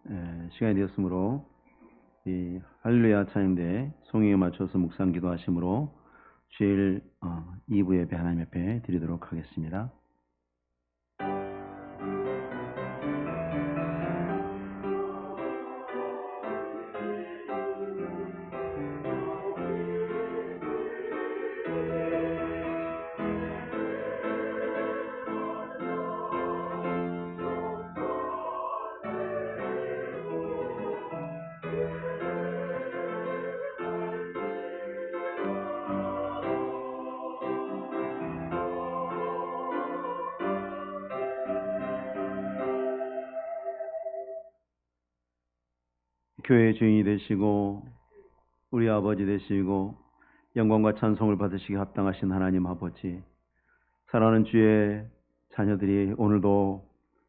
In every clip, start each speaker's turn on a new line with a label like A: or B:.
A: 네, 시간이 되었으므로 이 할렐루야 찬양대 송행에 맞춰서 묵상 기도하심으로 주일 2부 예배 하나님 앞에 드리도록 하겠습니다. 교회의 주인이 되시고 우리 아버지 되시고 영광과 찬송을 받으시기 합당하신 하나님 아버지, 사랑하는 주의 자녀들이 오늘도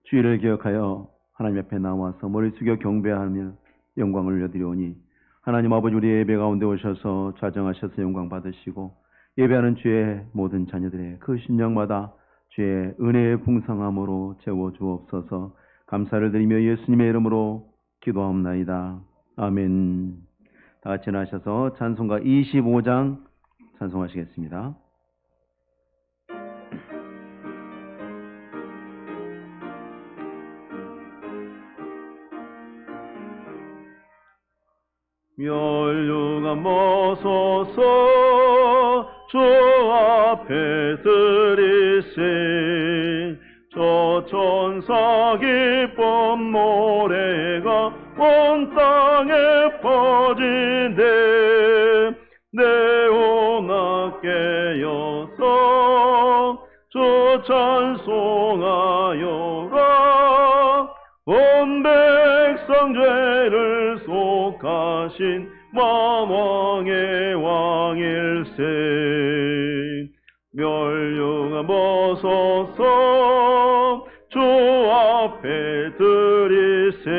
A: 주일을 기억하여 하나님 앞에 나와서 머리 숙여 경배하며 영광을 올려드리오니 하나님 아버지, 우리 예배 가운데 오셔서 좌정하셔서 영광 받으시고 예배하는 주의 모든 자녀들의 그 심령마다 주의 은혜의 풍성함으로 채워주옵소서. 감사를 드리며 예수님의 이름으로 기도하옵나이다. 아멘. 다 같이 나셔서 찬송가 25장 찬송하시겠습니다. 멸류관 모소서 주 앞에 들이신 저 천사 기쁨 노래가 온 땅에 퍼지네. 내오나 깨어서 주 찬송하여라. 온 백성 죄를 속하신 만왕의 왕일세. 멸류관 벗어서 주 앞에 들이세.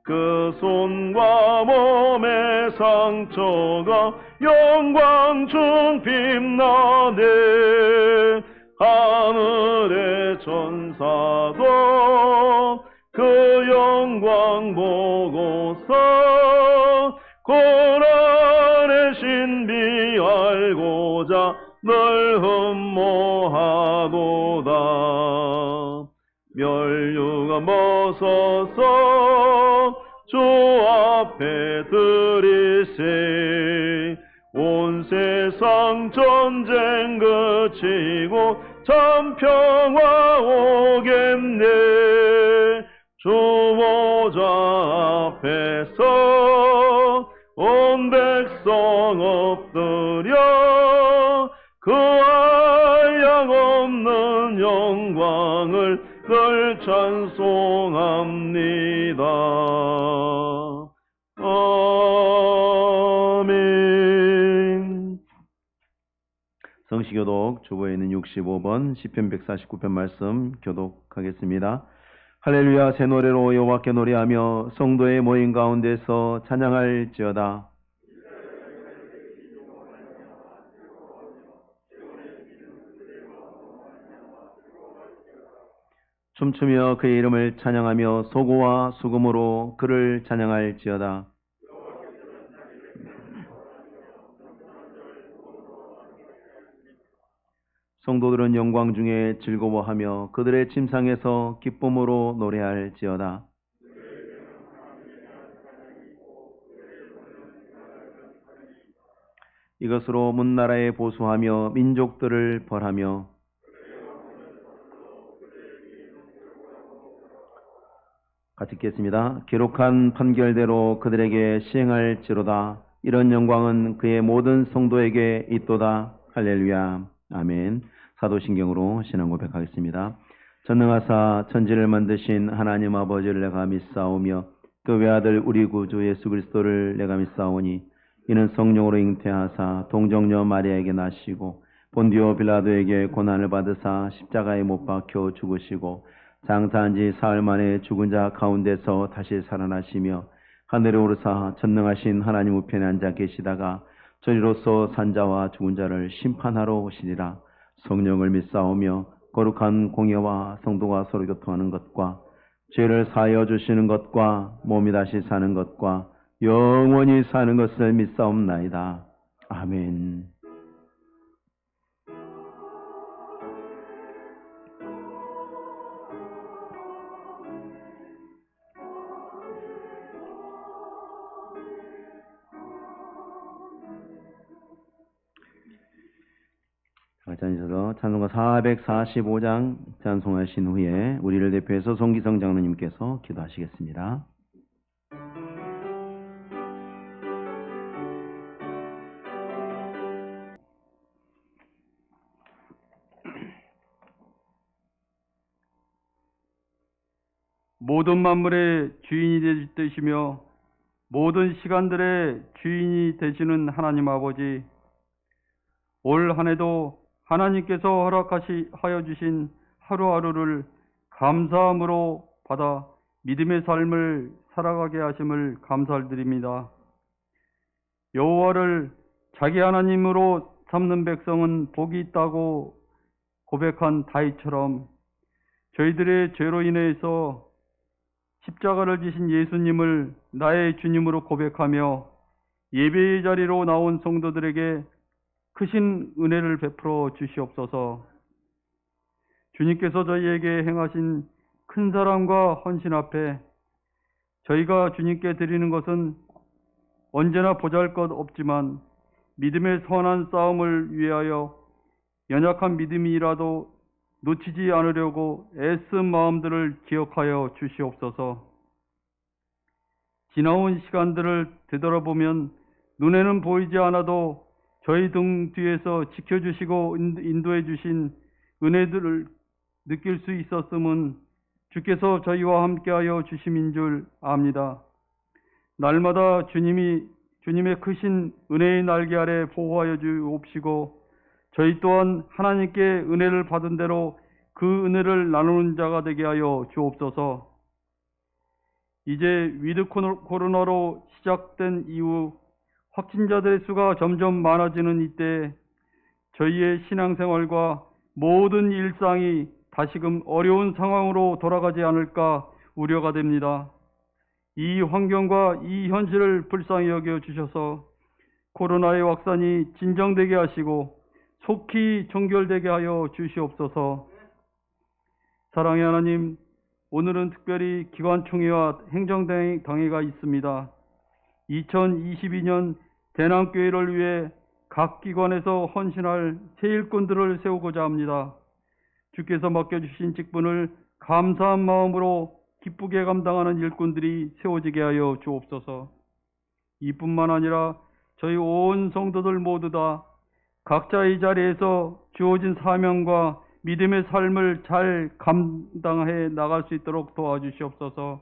A: 그 손과 몸의 상처가 영광 중 빛나네. 하늘의 천사도 그 영광 보고서 고난의 신비 알고자 늘 흠모하도다. 멸류관 벗어서 주 앞에 들이세. 온 세상 전쟁 그치고 참 평화 오겠네. 주 보좌 앞에서 온 백성 엎드려 그 한량없는 영광을 늘 찬송합니다. 아멘. 성시교독 주보에 있는 65번 시편 149편 말씀 교독하겠습니다. 할렐루야, 새 노래로 여호와께 노래하며 성도의 모임 가운데서 찬양할지어다. 춤추며 그의 이름을 찬양하며 소고와 수금으로 그를 찬양할지어다. 성도들은 영광 중에 즐거워하며 그들의 침상에서 기쁨으로 노래할지어다. 이것으로 문나라에 보수하며 민족들을 벌하며 같이 읽겠습니다. 기록한 판결대로 그들에게 시행할지로다. 이런 영광은 그의 모든 성도에게 있도다. 할렐루야. 아멘. 사도신경으로 신앙 고백하겠습니다. 전능하사 천지를 만드신 하나님 아버지를 내가 믿사오며 그 외아들 우리 구주 예수 그리스도를 내가 믿사오니 이는 성령으로 잉태하사 동정녀 마리아에게 나시고 본디오 빌라도에게 고난을 받으사 십자가에 못 박혀 죽으시고 장사한 지 사흘 만에 죽은 자 가운데서 다시 살아나시며 하늘에 오르사 전능하신 하나님 우편에 앉아 계시다가 저리로서 산자와 죽은 자를 심판하러 오시리라. 성령을 믿사오며 거룩한 공예와 성도가 서로 교통하는 것과 죄를 사하여 주시는 것과 몸이 다시 사는 것과 영원히 사는 것을 믿사옵나이다. 아멘. 같이 앉으셔서 찬송가 445장 찬송하신 후에 우리를 대표해서 송기성 장로님께서 기도하시겠습니다.
B: 모든 만물의 주인이 되시며 모든 시간들의 주인이 되시는 하나님 아버지, 올 한 해도 하나님께서 허락하여 주신 하루하루를 감사함으로 받아 믿음의 삶을 살아가게 하심을 감사드립니다. 여호와를 자기 하나님으로 삼는 백성은 복이 있다고 고백한 다윗처럼 저희들의 죄로 인해서 십자가를 지신 예수님을 나의 주님으로 고백하며 예배의 자리로 나온 성도들에게 크신 은혜를 베풀어 주시옵소서. 주님께서 저희에게 행하신 큰 사랑과 헌신 앞에 저희가 주님께 드리는 것은 언제나 보잘것 없지만 믿음의 선한 싸움을 위하여 연약한 믿음이라도 놓치지 않으려고 애쓴 마음들을 기억하여 주시옵소서. 지나온 시간들을 되돌아보면 눈에는 보이지 않아도 저희 등 뒤에서 지켜주시고 인도해 주신 은혜들을 느낄 수 있었음은 주께서 저희와 함께하여 주심인 줄 압니다. 날마다 주님의 크신 은혜의 날개 아래 보호하여 주옵시고 저희 또한 하나님께 은혜를 받은 대로 그 은혜를 나누는 자가 되게 하여 주옵소서. 이제 위드 코로나로 시작된 이후 확진자들의 수가 점점 많아지는 이때 저희의 신앙생활과 모든 일상이 다시금 어려운 상황으로 돌아가지 않을까 우려가 됩니다. 이 환경과 이 현실을 불쌍히 여겨 주셔서 코로나의 확산이 진정되게 하시고 속히 종결되게 하여 주시옵소서. 사랑의 하나님, 오늘은 특별히 기관총회와 행정당회가 있습니다. 2022년 대남교회를 위해 각 기관에서 헌신할 새 일꾼들을 세우고자 합니다. 주께서 맡겨주신 직분을 감사한 마음으로 기쁘게 감당하는 일꾼들이 세워지게 하여 주옵소서. 이뿐만 아니라 저희 온 성도들 모두 다 각자의 자리에서 주어진 사명과 믿음의 삶을 잘 감당해 나갈 수 있도록 도와주시옵소서.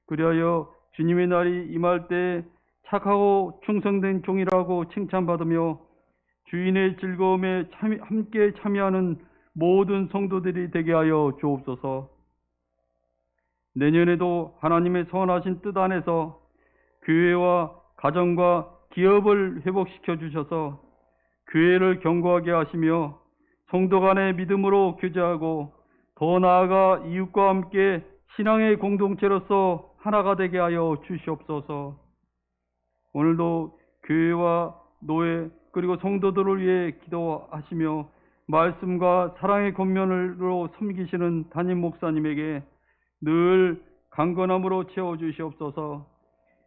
B: 그리하여 주님의 날이 임할 때 착하고 충성된 종이라고 칭찬받으며 주인의 즐거움에 함께 참여하는 모든 성도들이 되게 하여 주옵소서. 내년에도 하나님의 선하신 뜻 안에서 교회와 가정과 기업을 회복시켜 주셔서 교회를 견고하게 하시며 성도 간의 믿음으로 교제하고 더 나아가 이웃과 함께 신앙의 공동체로서 하나가 되게 하여 주시옵소서. 오늘도 교회와 노예 그리고 성도들을 위해 기도하시며 말씀과 사랑의 권면으로 섬기시는 담임 목사님에게 늘 강건함으로 채워주시옵소서.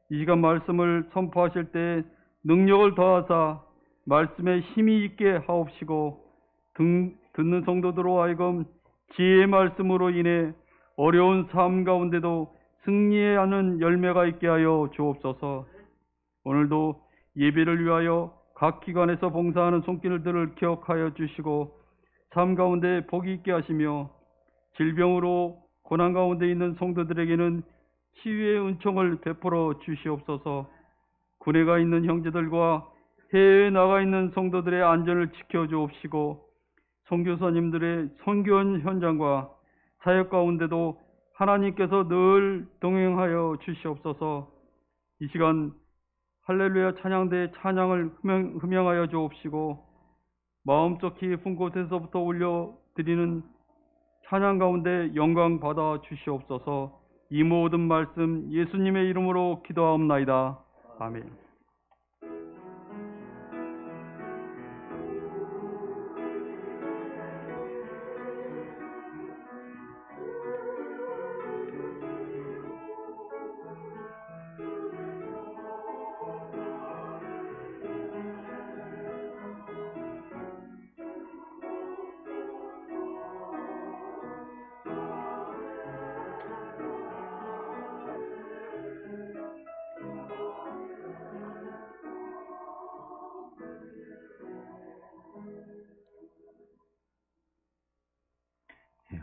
B: 이 시간 말씀을 선포하실 때 능력을 더하사 말씀에 힘이 있게 하옵시고 듣는 성도들로 하여금 지혜의 말씀으로 인해 어려운 삶 가운데도 승리하는 열매가 있게 하여 주옵소서. 오늘도 예배를 위하여 각 기관에서 봉사하는 손길들을 기억하여 주시고 삶 가운데 복이 있게 하시며 질병으로 고난 가운데 있는 성도들에게는 치유의 은총을 베풀어 주시옵소서. 군에가 있는 형제들과 해외에 나가 있는 성도들의 안전을 지켜주옵시고 선교사님들의 선교원 현장과 사역 가운데도 하나님께서 늘 동행하여 주시옵소서. 이 시간 할렐루야 찬양대의 찬양을 흠양하여 주옵시고 마음속 깊은 곳에서부터 올려드리는 찬양 가운데 영광 받아 주시옵소서. 이 모든 말씀 예수님의 이름으로 기도하옵나이다. 아멘.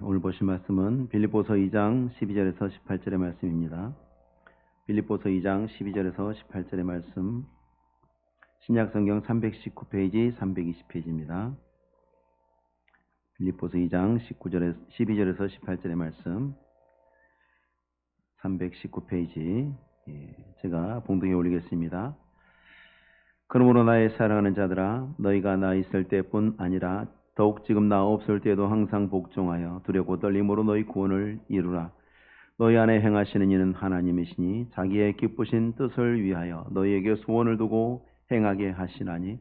A: 오늘 보실 말씀은 빌립보서 2장 12절에서 18절의 말씀입니다. 빌립보서 2장 12절에서 18절의 말씀, 신약성경 319페이지, 320페이지입니다. 빌립보서 2장 12절에서 18절의 말씀, 319페이지, 제가 봉독해 올리겠습니다. 그러므로 나의 사랑하는 자들아, 너희가 나 있을 때뿐 아니라 더욱 지금 나 없을 때에도 항상 복종하여 두렵고 떨림으로 너희 구원을 이루라. 너희 안에 행하시는 이는 하나님이시니 자기의 기쁘신 뜻을 위하여 너희에게 소원을 두고 행하게 하시나니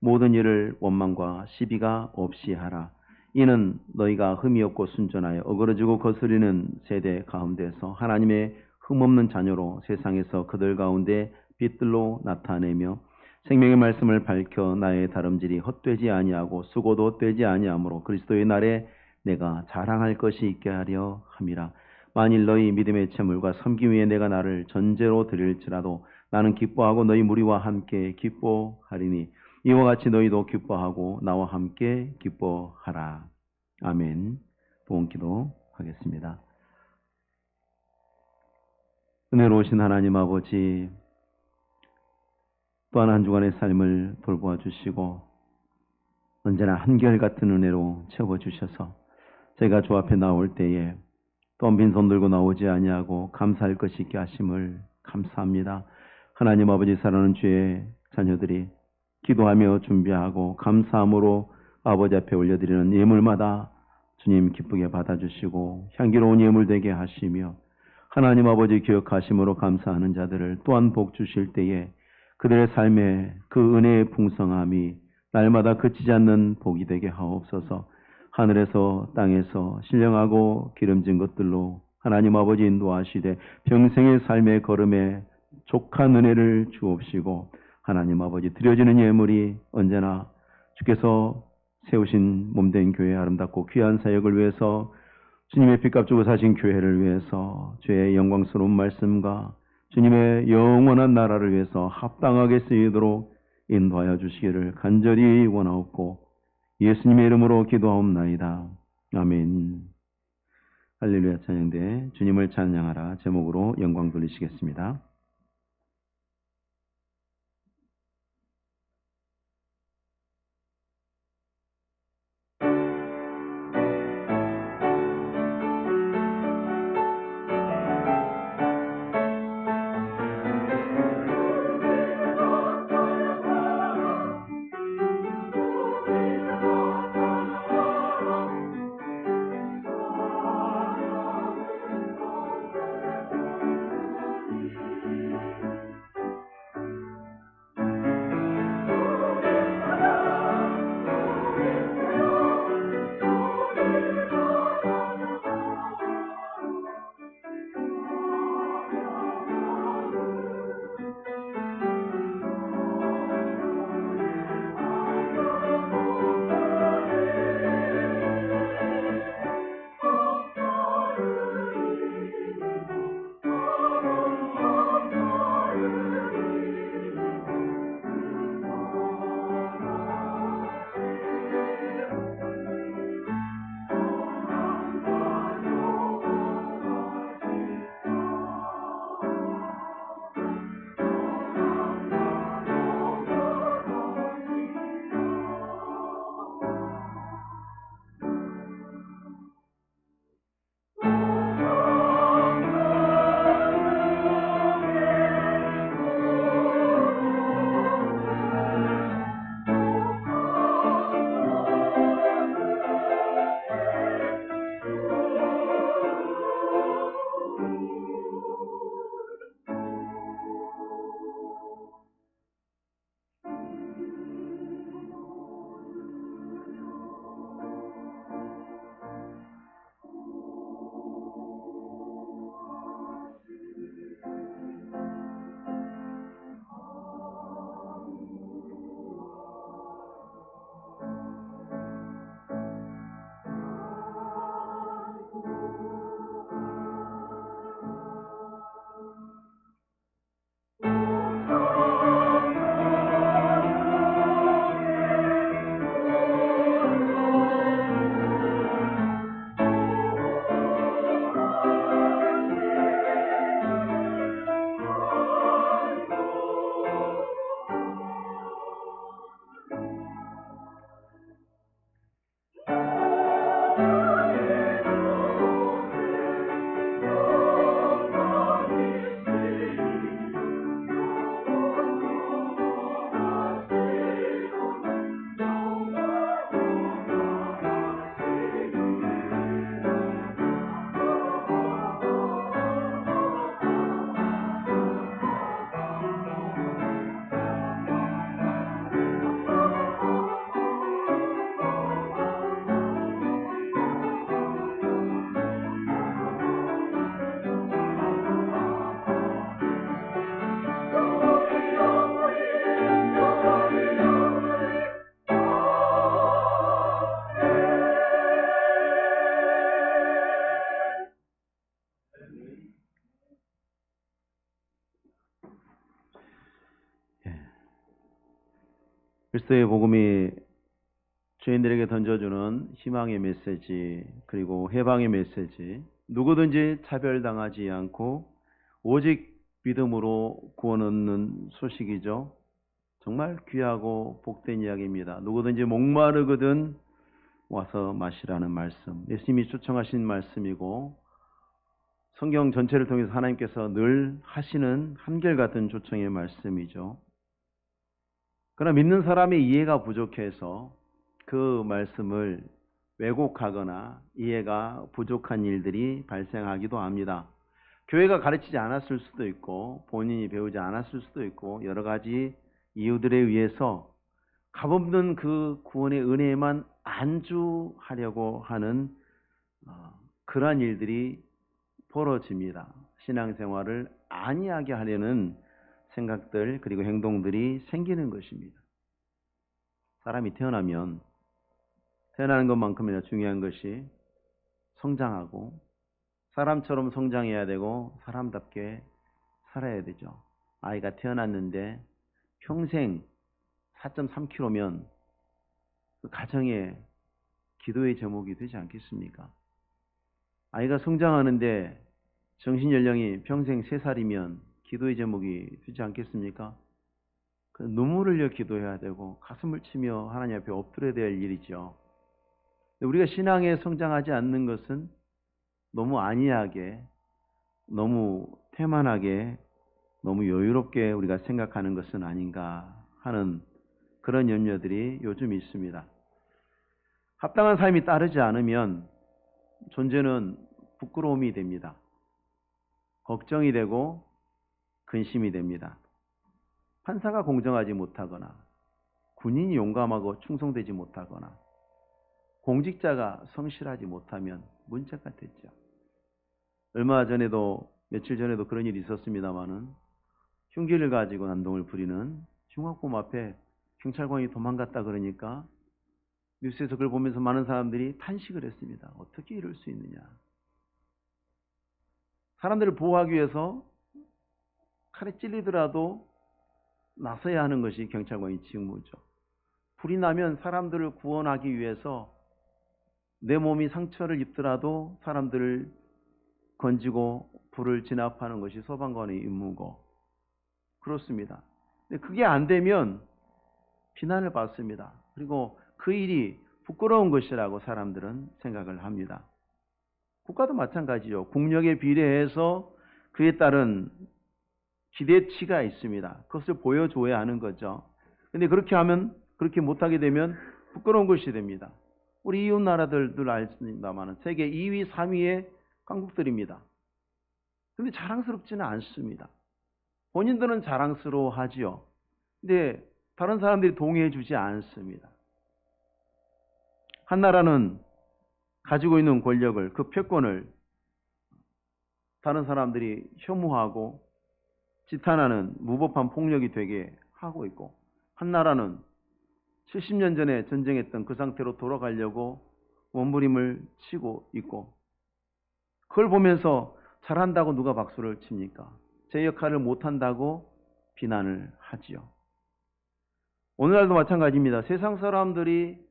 A: 모든 일을 원망과 시비가 없이 하라. 이는 너희가 흠이 없고 순전하여 어그러지고 거스리는 세대 가운데서 하나님의 흠없는 자녀로 세상에서 그들 가운데 빛들로 나타내며 생명의 말씀을 밝혀 나의 다름질이 헛되지 아니하고 수고도 헛되지 아니하므로 그리스도의 날에 내가 자랑할 것이 있게 하려 함이라. 만일 너희 믿음의 채물과 섬김 위에 내가 나를 전제로 드릴지라도 나는 기뻐하고 너희 무리와 함께 기뻐하리니 이와 같이 너희도 기뻐하고 나와 함께 기뻐하라. 아멘. 봉기도 하겠습니다. 은혜로우신 하나님 아버지, 또한 한 주간의 삶을 돌보아 주시고 언제나 한결같은 은혜로 채워주셔서 제가 주 앞에 나올 때에 또 빈손 들고 나오지 아니하고 감사할 것이 있게 하심을 감사합니다. 하나님 아버지, 사랑하는 주의 자녀들이 기도하며 준비하고 감사함으로 아버지 앞에 올려드리는 예물마다 주님 기쁘게 받아주시고 향기로운 예물 되게 하시며 하나님 아버지 기억하심으로 감사하는 자들을 또한 복 주실 때에 그들의 삶에 그 은혜의 풍성함이 날마다 그치지 않는 복이 되게 하옵소서. 하늘에서 땅에서 신령하고 기름진 것들로 하나님 아버지 인도하시되 평생의 삶의 걸음에 족한 은혜를 주옵시고 하나님 아버지 드려지는 예물이 언제나 주께서 세우신 몸된 교회 아름답고 귀한 사역을 위해서 주님의 핏값 주고 사신 교회를 위해서 주의 영광스러운 말씀과 주님의 영원한 나라를 위해서 합당하게 쓰이도록 인도하여 주시기를 간절히 원하옵고 예수님의 이름으로 기도하옵나이다. 아멘. 할렐루야 찬양대 주님을 찬양하라 제목으로 영광 돌리시겠습니다. 그리스도의 복음이 죄인들에게 던져주는 희망의 메시지, 그리고 해방의 메시지, 누구든지 차별당하지 않고 오직 믿음으로 구원 얻는 소식이죠. 정말 귀하고 복된 이야기입니다. 누구든지 목마르거든 와서 마시라는 말씀, 예수님이 초청하신 말씀이고 성경 전체를 통해서 하나님께서 늘 하시는 한결같은 초청의 말씀이죠. 그러나 믿는 사람의 이해가 부족해서 그 말씀을 왜곡하거나 이해가 부족한 일들이 발생하기도 합니다. 교회가 가르치지 않았을 수도 있고 본인이 배우지 않았을 수도 있고 여러 가지 이유들에 의해서 값없는 그 구원의 은혜에만 안주하려고 하는 그러한 일들이 벌어집니다. 신앙생활을 안이하게 하려는 생각들 그리고 행동들이 생기는 것입니다. 사람이 태어나면 태어나는 것만큼이나 중요한 것이 성장하고 사람처럼 성장해야 되고 사람답게 살아야 되죠. 아이가 태어났는데 평생 4.3kg면 그 가정의 기도의 제목이 되지 않겠습니까? 아이가 성장하는데 정신연령이 평생 3살이면 기도의 제목이 되지 않겠습니까? 그 눈물을 흘려 기도해야 되고 가슴을 치며 하나님 앞에 엎드려야 될 일이죠. 우리가 신앙에 성장하지 않는 것은 너무 안이하게, 너무 태만하게, 너무 여유롭게 우리가 생각하는 것은 아닌가 하는 그런 염려들이 요즘 있습니다. 합당한 삶이 따르지 않으면 존재는 부끄러움이 됩니다. 걱정이 되고 근심이 됩니다. 판사가 공정하지 못하거나 군인이 용감하고 충성되지 못하거나 공직자가 성실하지 못하면 문제가 됐죠. 며칠 전에도 그런 일이 있었습니다마는 흉기를 가지고 난동을 부리는 중학교 앞에 경찰관이 도망갔다 그러니까 뉴스에서 그걸 보면서 많은 사람들이 탄식을 했습니다. 어떻게 이럴 수 있느냐. 사람들을 보호하기 위해서 칼에 찔리더라도 나서야 하는 것이 경찰관의 직무죠. 불이 나면 사람들을 구원하기 위해서 내 몸이 상처를 입더라도 사람들을 건지고 불을 진압하는 것이 소방관의 임무고 그렇습니다. 근데 그게 안 되면 비난을 받습니다. 그리고 그 일이 부끄러운 것이라고 사람들은 생각을 합니다. 국가도 마찬가지죠. 국력에 비례해서 그에 따른 기대치가 있습니다. 그것을 보여줘야 하는 거죠. 근데 그렇게 못하게 되면 부끄러운 것이 됩니다. 우리 이웃 나라들도 알습니다만 세계 2위, 3위의 강국들입니다. 근데 자랑스럽지는 않습니다. 본인들은 자랑스러워하지요. 근데 다른 사람들이 동의해 주지 않습니다. 한 나라는 가지고 있는 권력을, 그 패권을 다른 사람들이 혐오하고 지탄하는 무법한 폭력이 되게 하고 있고, 한 나라는 70년 전에 전쟁했던 그 상태로 돌아가려고 몸부림을 치고 있고, 그걸 보면서 잘한다고 누가 박수를 칩니까? 제 역할을 못한다고 비난을 하지요. 오늘날도 마찬가지입니다. 세상 사람들이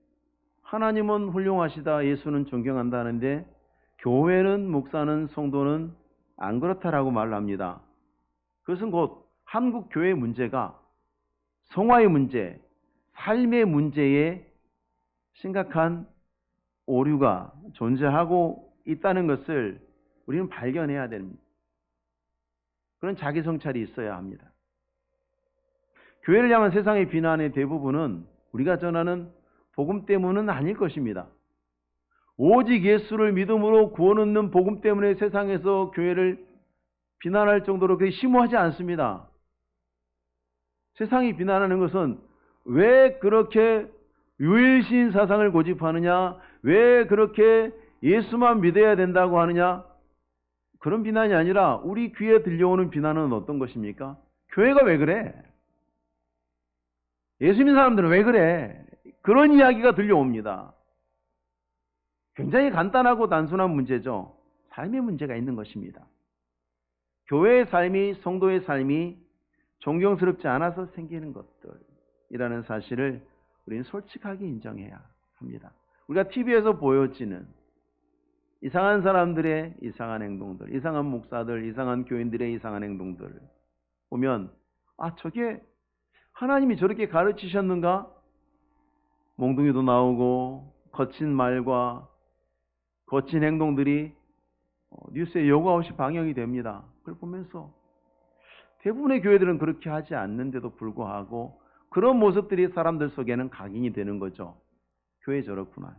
A: 하나님은 훌륭하시다, 예수는 존경한다 하는데 교회는, 목사는, 성도는 안 그렇다라고 말을 합니다. 그것은 곧 한국 교회의 문제가 성화의 문제, 삶의 문제에 심각한 오류가 존재하고 있다는 것을 우리는 발견해야 됩니다. 그런 자기 성찰이 있어야 합니다. 교회를 향한 세상의 비난의 대부분은 우리가 전하는 복음 때문은 아닐 것입니다. 오직 예수를 믿음으로 구원 얻는 복음 때문에 세상에서 교회를 비난할 정도로 그렇게 심오하지 않습니다. 세상이 비난하는 것은 왜 그렇게 유일신 사상을 고집하느냐, 왜 그렇게 예수만 믿어야 된다고 하느냐, 그런 비난이 아니라 우리 귀에 들려오는 비난은 어떤 것입니까? 교회가 왜 그래? 예수 믿는 사람들은 왜 그래? 그런 이야기가 들려옵니다. 굉장히 간단하고 단순한 문제죠. 삶의 문제가 있는 것입니다. 교회의 삶이, 성도의 삶이 존경스럽지 않아서 생기는 것들이라는 사실을 우리는 솔직하게 인정해야 합니다. 우리가 TV에서 보여지는 이상한 사람들의 이상한 행동들, 이상한 목사들, 이상한 교인들의 이상한 행동들을 보면 저게 하나님이 저렇게 가르치셨는가? 몽둥이도 나오고 거친 말과 거친 행동들이 뉴스에 여과 없이 방영이 됩니다. 그걸 보면서 대부분의 교회들은 그렇게 하지 않는데도 불구하고 그런 모습들이 사람들 속에는 각인이 되는 거죠. 교회 저렇구나.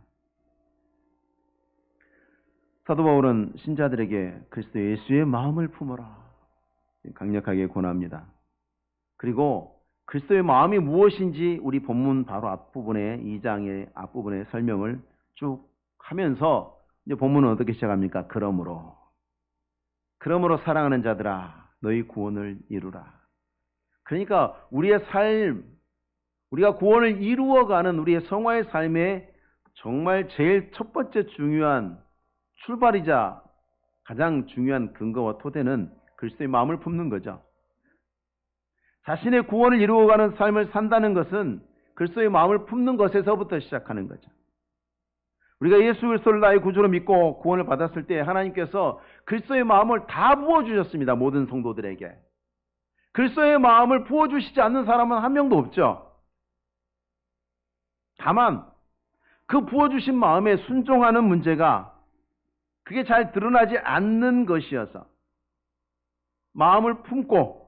A: 사도 바울은 신자들에게 그리스도 예수의 마음을 품어라 강력하게 권합니다. 그리고 그리스도의 마음이 무엇인지 우리 본문 바로 앞부분에 2장의 앞부분에 설명을 쭉 하면서 이제 본문은 어떻게 시작합니까? 그러므로 사랑하는 자들아 너희 구원을 이루라. 그러니까 우리의 삶, 우리가 구원을 이루어가는 우리의 성화의 삶에 정말 제일 첫 번째 중요한 출발이자 가장 중요한 근거와 토대는 그리스도의 마음을 품는 거죠. 자신의 구원을 이루어가는 삶을 산다는 것은 그리스도의 마음을 품는 것에서부터 시작하는 거죠. 우리가 예수 그리스도를 나의 구주로 믿고 구원을 받았을 때 하나님께서 그리스도의 마음을 다 부어주셨습니다. 모든 성도들에게. 그리스도의 마음을 부어주시지 않는 사람은 한 명도 없죠. 다만 그 부어주신 마음에 순종하는 문제가 그게 잘 드러나지 않는 것이어서 마음을 품고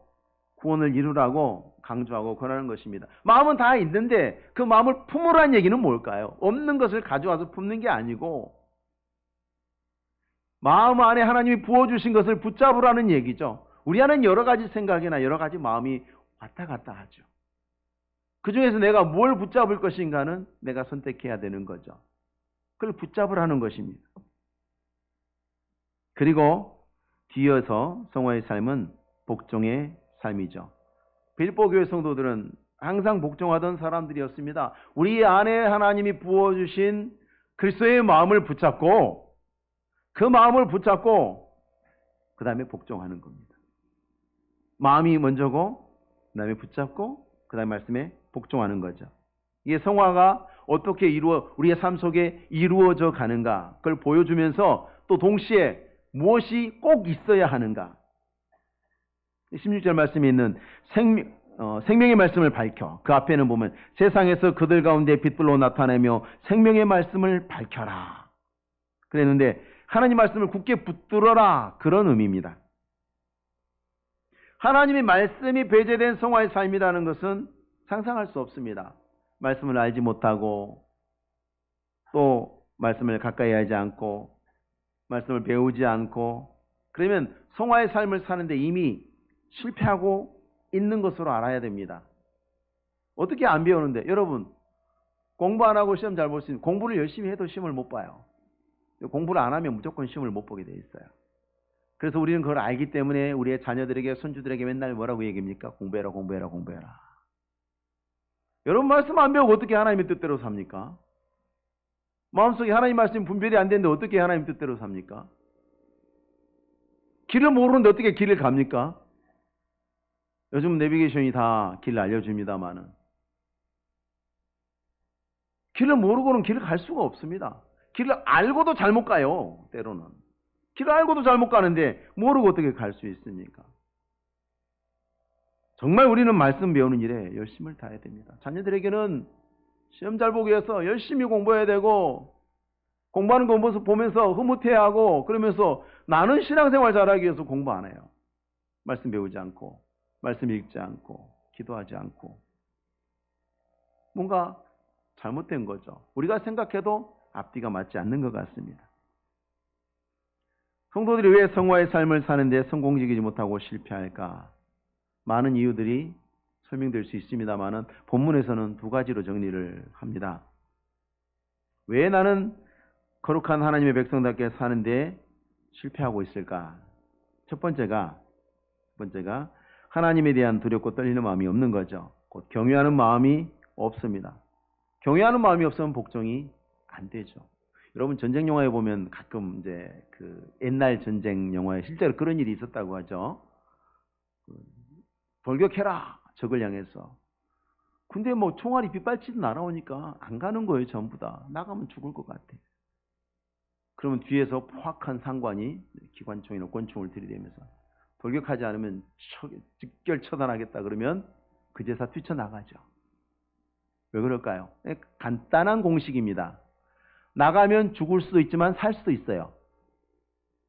A: 구원을 이루라고 강조하고 권하는 것입니다. 마음은 다 있는데 그 마음을 품으라는 얘기는 뭘까요? 없는 것을 가져와서 품는 게 아니고 마음 안에 하나님이 부어주신 것을 붙잡으라는 얘기죠. 우리 안은 여러 가지 생각이나 여러 가지 마음이 왔다 갔다 하죠. 그 중에서 내가 뭘 붙잡을 것인가는 내가 선택해야 되는 거죠. 그걸 붙잡으라는 것입니다. 그리고 뒤이어서 성화의 삶은 복종의 삶이죠. 빌보 교회 성도들은 항상 복종하던 사람들이었습니다. 우리 안에 하나님이 부어주신 그리스도의 마음을 붙잡고 그 마음을 붙잡고 그 다음에 복종하는 겁니다. 마음이 먼저고 그 다음에 붙잡고 그 다음에 말씀에 복종하는 거죠. 이게 성화가 어떻게 우리의 삶 속에 이루어져 가는가 그걸 보여주면서 또 동시에 무엇이 꼭 있어야 하는가 16절 말씀에 있는 생명의 말씀을 밝혀 그 앞에는 보면 세상에서 그들 가운데 빛불로 나타내며 생명의 말씀을 밝혀라 그랬는데 하나님 말씀을 굳게 붙들어라 그런 의미입니다. 하나님의 말씀이 배제된 성화의 삶이라는 것은 상상할 수 없습니다. 말씀을 알지 못하고 또 말씀을 가까이 하지 않고 말씀을 배우지 않고 그러면 성화의 삶을 사는데 이미 실패하고 있는 것으로 알아야 됩니다. 어떻게 안 배우는데 여러분 공부 안 하고 시험 잘 볼 수 있는 공부를 열심히 해도 시험을 못 봐요. 공부를 안 하면 무조건 시험을 못 보게 돼 있어요. 그래서 우리는 그걸 알기 때문에 우리의 자녀들에게 손주들에게 맨날 뭐라고 얘기합니까? 공부해라 공부해라 공부해라. 여러분 말씀 안 배우고 어떻게 하나님의 뜻대로 삽니까? 마음속에 하나님 말씀 분별이 안 되는데 어떻게 하나님 뜻대로 삽니까? 길을 모르는데 어떻게 길을 갑니까? 요즘 내비게이션이 다 길을 알려줍니다마는 길을 모르고는 길을 갈 수가 없습니다. 길을 알고도 잘못 가요. 때로는. 길을 알고도 잘못 가는데 모르고 어떻게 갈 수 있습니까? 정말 우리는 말씀 배우는 일에 열심을 다해야 됩니다. 자녀들에게는 시험 잘 보기 위해서 열심히 공부해야 되고 공부하는 거 모습 보면서 흐뭇해하고 그러면서 나는 신앙생활 잘하기 위해서 공부 안 해요. 말씀 배우지 않고 말씀 읽지 않고 기도하지 않고 뭔가 잘못된 거죠. 우리가 생각해도 앞뒤가 맞지 않는 것 같습니다. 성도들이 왜 성화의 삶을 사는데 성공적이지 못하고 실패할까? 많은 이유들이 설명될 수 있습니다만 본문에서는 두 가지로 정리를 합니다. 왜 나는 거룩한 하나님의 백성답게 사는데 실패하고 있을까? 첫 번째가 하나님에 대한 두렵고 떨리는 마음이 없는 거죠. 곧 경외하는 마음이 없습니다. 경외하는 마음이 없으면 복종이 안 되죠. 여러분 전쟁 영화에 보면 가끔 이제 그 옛날 전쟁 영화에 실제로 그런 일이 있었다고 하죠. 돌격해라 적을 향해서 근데 뭐 총알이 빗발치듯 날아오니까 안 가는 거예요. 전부 다. 나가면 죽을 것 같아. 그러면 뒤에서 포악한 상관이 기관총이나 권총을 들이대면서 돌격하지 않으면 직결 처단하겠다 그러면 그제서 뛰쳐나가죠. 왜 그럴까요? 간단한 공식입니다. 나가면 죽을 수도 있지만 살 수도 있어요.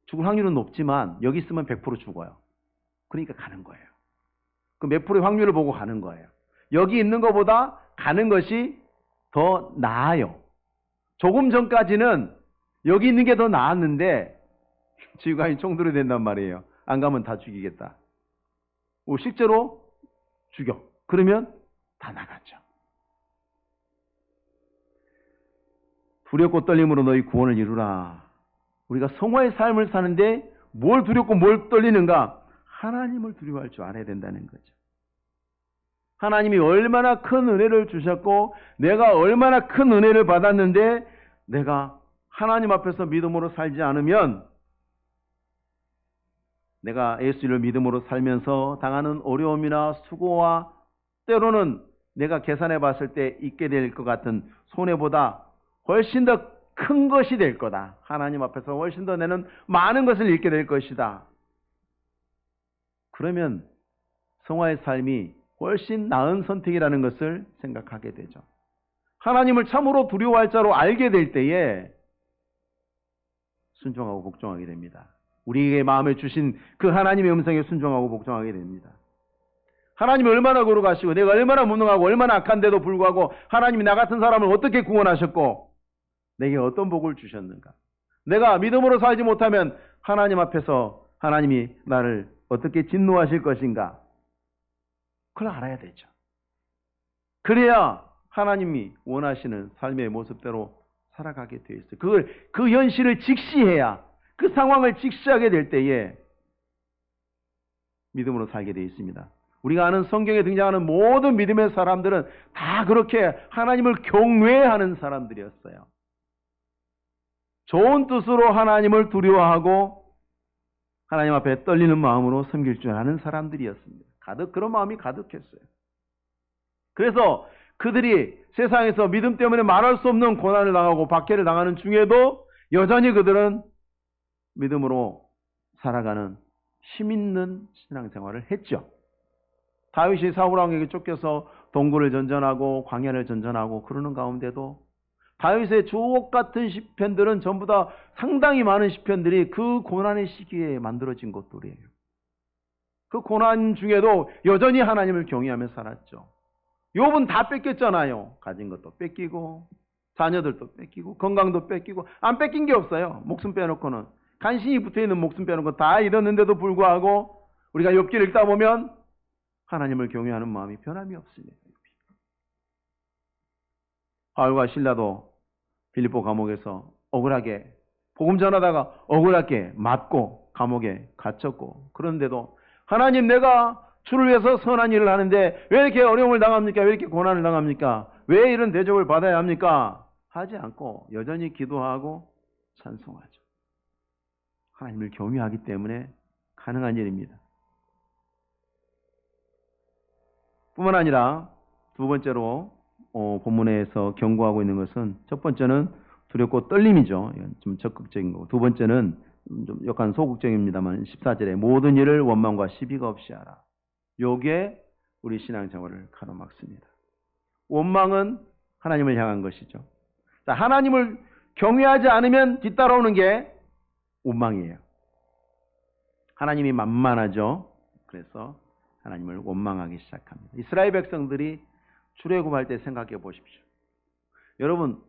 A: 죽을 확률은 높지만 여기 있으면 100% 죽어요. 그러니까 가는 거예요. 그 몇 프로의 확률을 보고 가는 거예요. 여기 있는 것보다 가는 것이 더 나아요. 조금 전까지는 여기 있는 게 더 나았는데 지휘관이 총 들이댄단 말이에요. 안 가면 다 죽이겠다. 실제로 죽여. 그러면 다 나갔죠. 두렵고 떨림으로 너희 구원을 이루라. 우리가 성화의 삶을 사는데 뭘 두렵고 뭘 떨리는가? 하나님을 두려워할 줄 알아야 된다는 거죠. 하나님이 얼마나 큰 은혜를 주셨고 내가 얼마나 큰 은혜를 받았는데 내가 하나님 앞에서 믿음으로 살지 않으면 내가 예수를 믿음으로 살면서 당하는 어려움이나 수고와 때로는 내가 계산해 봤을 때 있게 될 것 같은 손해보다 훨씬 더 큰 것이 될 거다. 하나님 앞에서 훨씬 더 내는 많은 것을 잃게 될 것이다. 그러면 성화의 삶이 훨씬 나은 선택이라는 것을 생각하게 되죠. 하나님을 참으로 두려워할 자로 알게 될 때에 순종하고 복종하게 됩니다. 우리에게 마음에 주신 그 하나님의 음성에 순종하고 복종하게 됩니다. 하나님이 얼마나 거룩하시고 내가 얼마나 무능하고 얼마나 악한데도 불구하고 하나님이 나 같은 사람을 어떻게 구원하셨고 내게 어떤 복을 주셨는가. 내가 믿음으로 살지 못하면 하나님 앞에서 하나님이 나를 어떻게 진노하실 것인가. 그걸 알아야 되죠. 그래야 하나님이 원하시는 삶의 모습대로 살아가게 되어 있어요. 그 현실을 직시해야 그 상황을 직시하게 될 때에 믿음으로 살게 되어 있습니다. 우리가 아는 성경에 등장하는 모든 믿음의 사람들은 다 그렇게 하나님을 경외하는 사람들이었어요. 좋은 뜻으로 하나님을 두려워하고 하나님 앞에 떨리는 마음으로 섬길 줄 아는 사람들이었습니다. 그런 마음이 가득했어요. 그래서 그들이 세상에서 믿음 때문에 말할 수 없는 고난을 당하고 박해를 당하는 중에도 여전히 그들은 믿음으로 살아가는 힘 있는 신앙생활을 했죠. 다윗이 사울왕에게 쫓겨서 동굴을 전전하고 광야를 전전하고 그러는 가운데도 다윗의 주옥 같은 시편들은 전부 다 상당히 많은 시편들이 그 고난의 시기에 만들어진 것들이에요. 그 고난 중에도 여전히 하나님을 경외하며 살았죠. 욥은 다 뺏겼잖아요. 가진 것도 뺏기고 자녀들도 뺏기고 건강도 뺏기고 안 뺏긴 게 없어요. 목숨 빼놓고는 간신히 붙어있는 목숨 빼놓고 다 잃었는데도 불구하고 우리가 욥기를 읽다 보면 하나님을 경외하는 마음이 변함이 없습니다. 바울과 실라도 빌립보 감옥에서 억울하게 복음 전하다가 억울하게 맞고 감옥에 갇혔고 그런데도 하나님 내가 주를 위해서 선한 일을 하는데 왜 이렇게 어려움을 당합니까? 왜 이렇게 고난을 당합니까? 왜 이런 대접을 받아야 합니까? 하지 않고 여전히 기도하고 찬송하죠. 하나님을 경외하기 때문에 가능한 일입니다. 뿐만 아니라 두 번째로 본문에서 경고하고 있는 것은 첫 번째는 두렵고 떨림이죠. 좀 적극적인 거고 두 번째는 좀 약간 소극적입니다만 14절에 모든 일을 원망과 시비가 없이 하라. 요게 우리 신앙생활을 가로막습니다. 원망은 하나님을 향한 것이죠. 자, 하나님을 경외하지 않으면 뒤따라오는 게 원망이에요. 하나님이 만만하죠. 그래서 하나님을 원망하기 시작합니다. 이스라엘 백성들이 출애굽할 때 생각해 보십시오. 여러분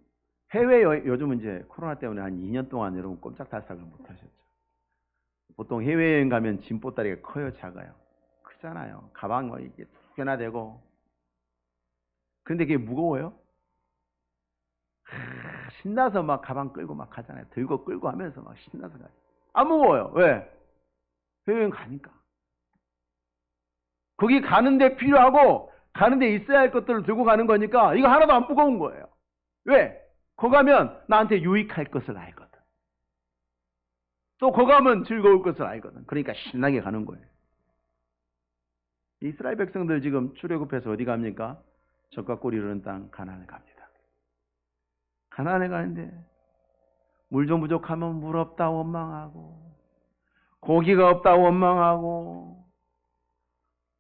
A: 요즘은 이제 코로나 때문에 한 2년 동안 여러분 꼼짝달싹을 못 하셨죠. 보통 해외여행 가면 짐 보따리가 커요, 작아요? 크잖아요. 가방 뭐 이게 두 개나 되고. 그런데 그게 무거워요? 신나서 막 가방 끌고 막 가잖아요. 들고 끌고 하면서 막 신나서 가요. 안 무거워요. 왜? 해외여행 가니까. 거기 가는데 필요하고 가는데 있어야 할 것들을 들고 가는 거니까 이거 하나도 안 무거운 거예요. 왜? 거기 가면 나한테 유익할 것을 알거든. 또 거기 가면 즐거울 것을 알거든. 그러니까 신나게 가는 거예요. 이스라엘 백성들 지금 출애굽해서 어디 갑니까? 젖과 꿀이 흐르는 땅 가나안을 갑니다. 가나안에 가는데 물 좀 부족하면 물 없다 원망하고, 고기가 없다 원망하고,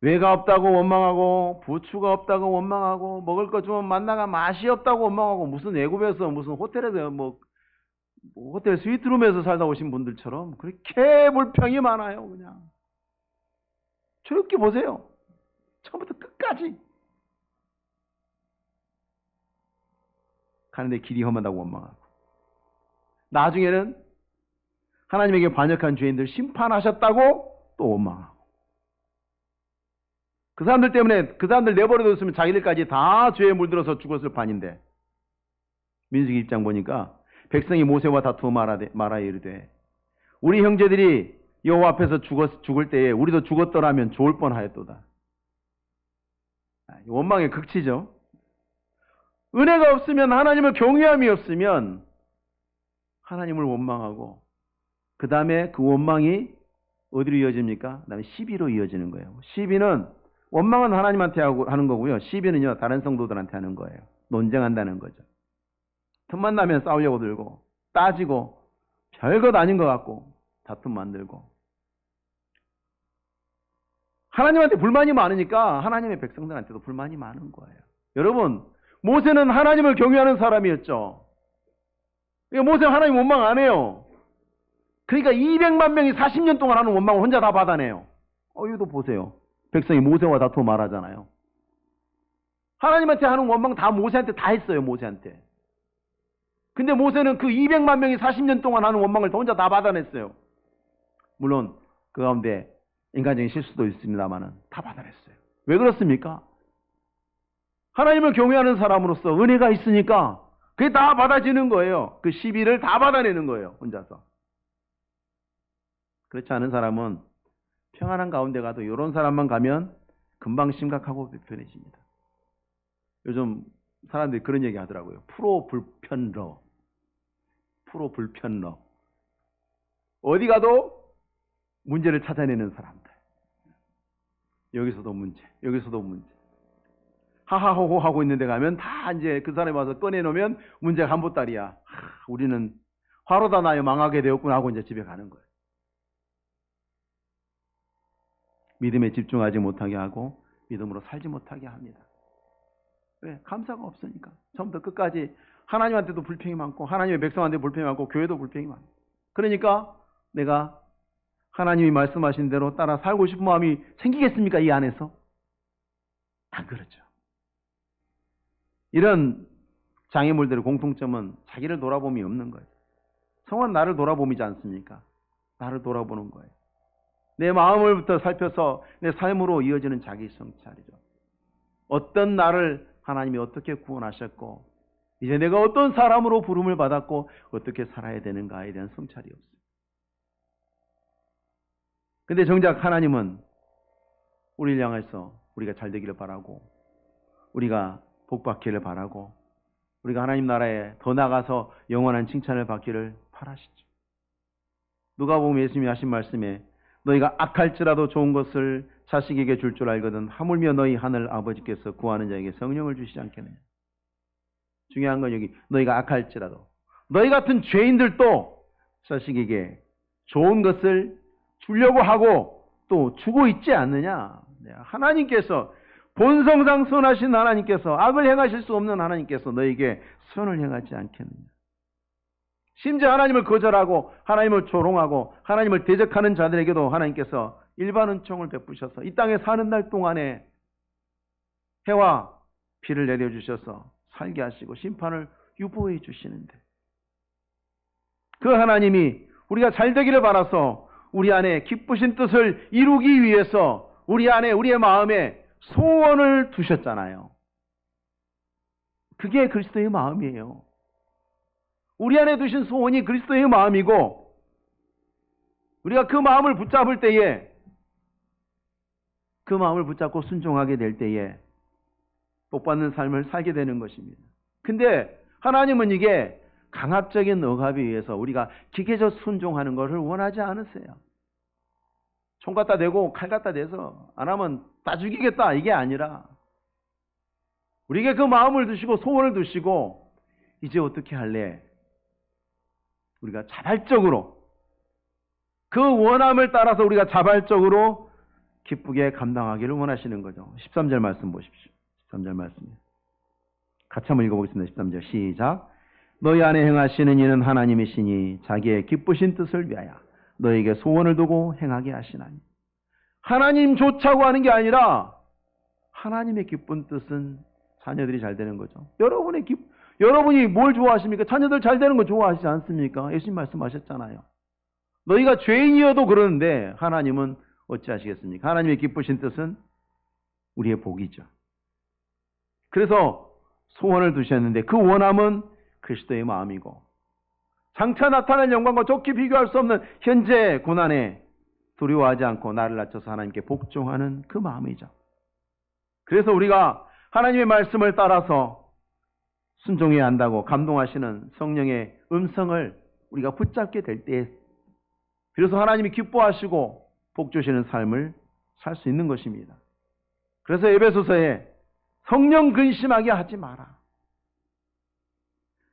A: 외가 없다고 원망하고, 부추가 없다고 원망하고, 먹을 것 주면 만나가 맛이 없다고 원망하고, 무슨 애굽에서 무슨 호텔에서 호텔 스위트룸에서 살다 오신 분들처럼 그렇게 불평이 많아요. 그냥 저렇게 보세요. 처음부터 끝까지 가는데 길이 험하다고 원망하고, 나중에는 하나님에게 반역한 죄인들 심판하셨다고 또 원망하고, 그 사람들 때문에 그 사람들 내버려뒀으면 자기들까지 다 죄에 물들어서 죽었을 판인데, 민수기 1장 보니까 백성이 모세와 다투어 말하여 이르되 우리 형제들이 여호와 앞에서 죽을 때에 우리도 죽었더라면 좋을 뻔하였도다. 원망의 극치죠. 은혜가 없으면, 하나님을 경외함이 없으면 하나님을 원망하고, 그 다음에 그 원망이 어디로 이어집니까? 그 다음에 시비로 이어지는 거예요. 시비는, 원망은 하나님한테 하는 거고요. 시비는요, 다른 성도들한테 하는 거예요. 논쟁한다는 거죠. 틈만 나면 싸우려고 들고, 따지고, 별것 아닌 것 같고 다툼 만들고. 하나님한테 불만이 많으니까 하나님의 백성들한테도 불만이 많은 거예요. 여러분, 모세는 하나님을 경외하는 사람이었죠. 모세는 하나님 원망 안 해요. 그러니까 200만 명이 40년 동안 하는 원망을 혼자 다 받아내요. 이것도 보세요. 백성이 모세와 다투어 말하잖아요. 하나님한테 하는 원망 다 모세한테 다 했어요. 모세한테. 근데 모세는 그 200만 명이 40년 동안 하는 원망을 혼자 다 받아냈어요. 물론 그 가운데 인간적인 실수도 있습니다만은 다 받아냈어요. 왜 그렇습니까? 하나님을 경외하는 사람으로서 은혜가 있으니까 그게 다 받아지는 거예요. 그 시비를 다 받아내는 거예요. 혼자서. 그렇지 않은 사람은 평안한 가운데 가도 이런 사람만 가면 금방 심각하고 불편해집니다. 요즘 사람들이 그런 얘기 하더라고요. 프로 불편러. 어디 가도 문제를 찾아내는 사람들. 여기서도 문제, 여기서도 문제. 하하호호 하고 있는데 가면 다 이제 그 사람이 와서 꺼내놓으면 문제가 한보따리야. 우리는 화로다 나요 망하게 되었구나 하고 이제 집에 가는 거예요. 믿음에 집중하지 못하게 하고 믿음으로 살지 못하게 합니다. 왜? 감사가 없으니까. 처음부터 끝까지 하나님한테도 불평이 많고, 하나님의 백성한테 불평이 많고, 교회도 불평이 많고. 그러니까 내가 하나님이 말씀하신 대로 따라 살고 싶은 마음이 생기겠습니까? 이 안에서? 안 그렇죠. 이런 장애물들의 공통점은 자기를 돌아봄이 없는 거예요. 성은 나를 돌아봄이지 않습니까? 나를 돌아보는 거예요. 내 마음을부터 살펴서 내 삶으로 이어지는 자기 성찰이죠. 어떤 나를 하나님이 어떻게 구원하셨고, 이제 내가 어떤 사람으로 부름을 받았고 어떻게 살아야 되는가에 대한 성찰이 없어요. 근데 정작 하나님은 우리를 향해서 우리가 잘 되기를 바라고, 우리가 복 받기를 바라고, 우리가 하나님 나라에 더 나가서 영원한 칭찬을 받기를 바라시죠. 누가복음 예수님이 하신 말씀에 너희가 악할지라도 좋은 것을 자식에게 줄 줄 알거든 하물며 너희 하늘 아버지께서 구하는 자에게 성령을 주시지 않겠느냐. 중요한 건 여기 너희가 악할지라도, 너희 같은 죄인들도 자식에게 좋은 것을 주려고 하고 또 주고 있지 않느냐. 하나님께서, 본성상 선하신 하나님께서, 악을 행하실 수 없는 하나님께서 너희에게 선을 행하지 않겠느냐. 심지어 하나님을 거절하고 하나님을 조롱하고 하나님을 대적하는 자들에게도 하나님께서 일반 은총을 베푸셔서 이 땅에 사는 날 동안에 해와 비를 내려주셔서 살게 하시고 심판을 유보해 주시는데, 그 하나님이 우리가 잘 되기를 바라서 우리 안에 기쁘신 뜻을 이루기 위해서 우리 안에, 우리의 마음에 소원을 두셨잖아요. 그게 그리스도의 마음이에요. 우리 안에 두신 소원이 그리스도의 마음이고, 우리가 그 마음을 붙잡을 때에, 그 마음을 붙잡고 순종하게 될 때에 복받는 삶을 살게 되는 것입니다. 근데 하나님은 이게 강압적인 억압에 의해서 우리가 기계적 순종하는 것을 원하지 않으세요. 총 갖다 대고 칼 갖다 대서 안 하면 다 죽이겠다, 이게 아니라 우리에게 그 마음을 두시고 소원을 두시고 이제 어떻게 할래? 우리가 자발적으로 그 원함을 따라서 우리가 자발적으로 기쁘게 감당하기를 원하시는 거죠. 13절 말씀 보십시오. 13절 말씀. 같이 한번 읽어보겠습니다. 13절 시작. 너희 안에 행하시는 이는 하나님이시니 자기의 기쁘신 뜻을 위하여 너희에게 소원을 두고 행하게 하시나니. 하나님 좋자고 하는 게 아니라 하나님의 기쁜 뜻은 자녀들이 잘 되는 거죠. 여러분이 뭘 좋아하십니까? 자녀들 잘 되는 거 좋아하시지 않습니까? 예수님 말씀하셨잖아요. 너희가 죄인이어도 그러는데 하나님은 어찌하시겠습니까? 하나님의 기쁘신 뜻은 우리의 복이죠. 그래서 소원을 두셨는데 그 원함은 그리스도의 마음이고 장차 나타날 영광과 좋게 비교할 수 없는 현재 고난에 두려워하지 않고 나를 낮춰서 하나님께 복종하는 그 마음이죠. 그래서 우리가 하나님의 말씀을 따라서 순종해야 한다고 감동하시는 성령의 음성을 우리가 붙잡게 될 때 비로소 하나님이 기뻐하시고 복 주시는 삶을 살 수 있는 것입니다. 그래서 에베소서에 성령 근심하게 하지 마라.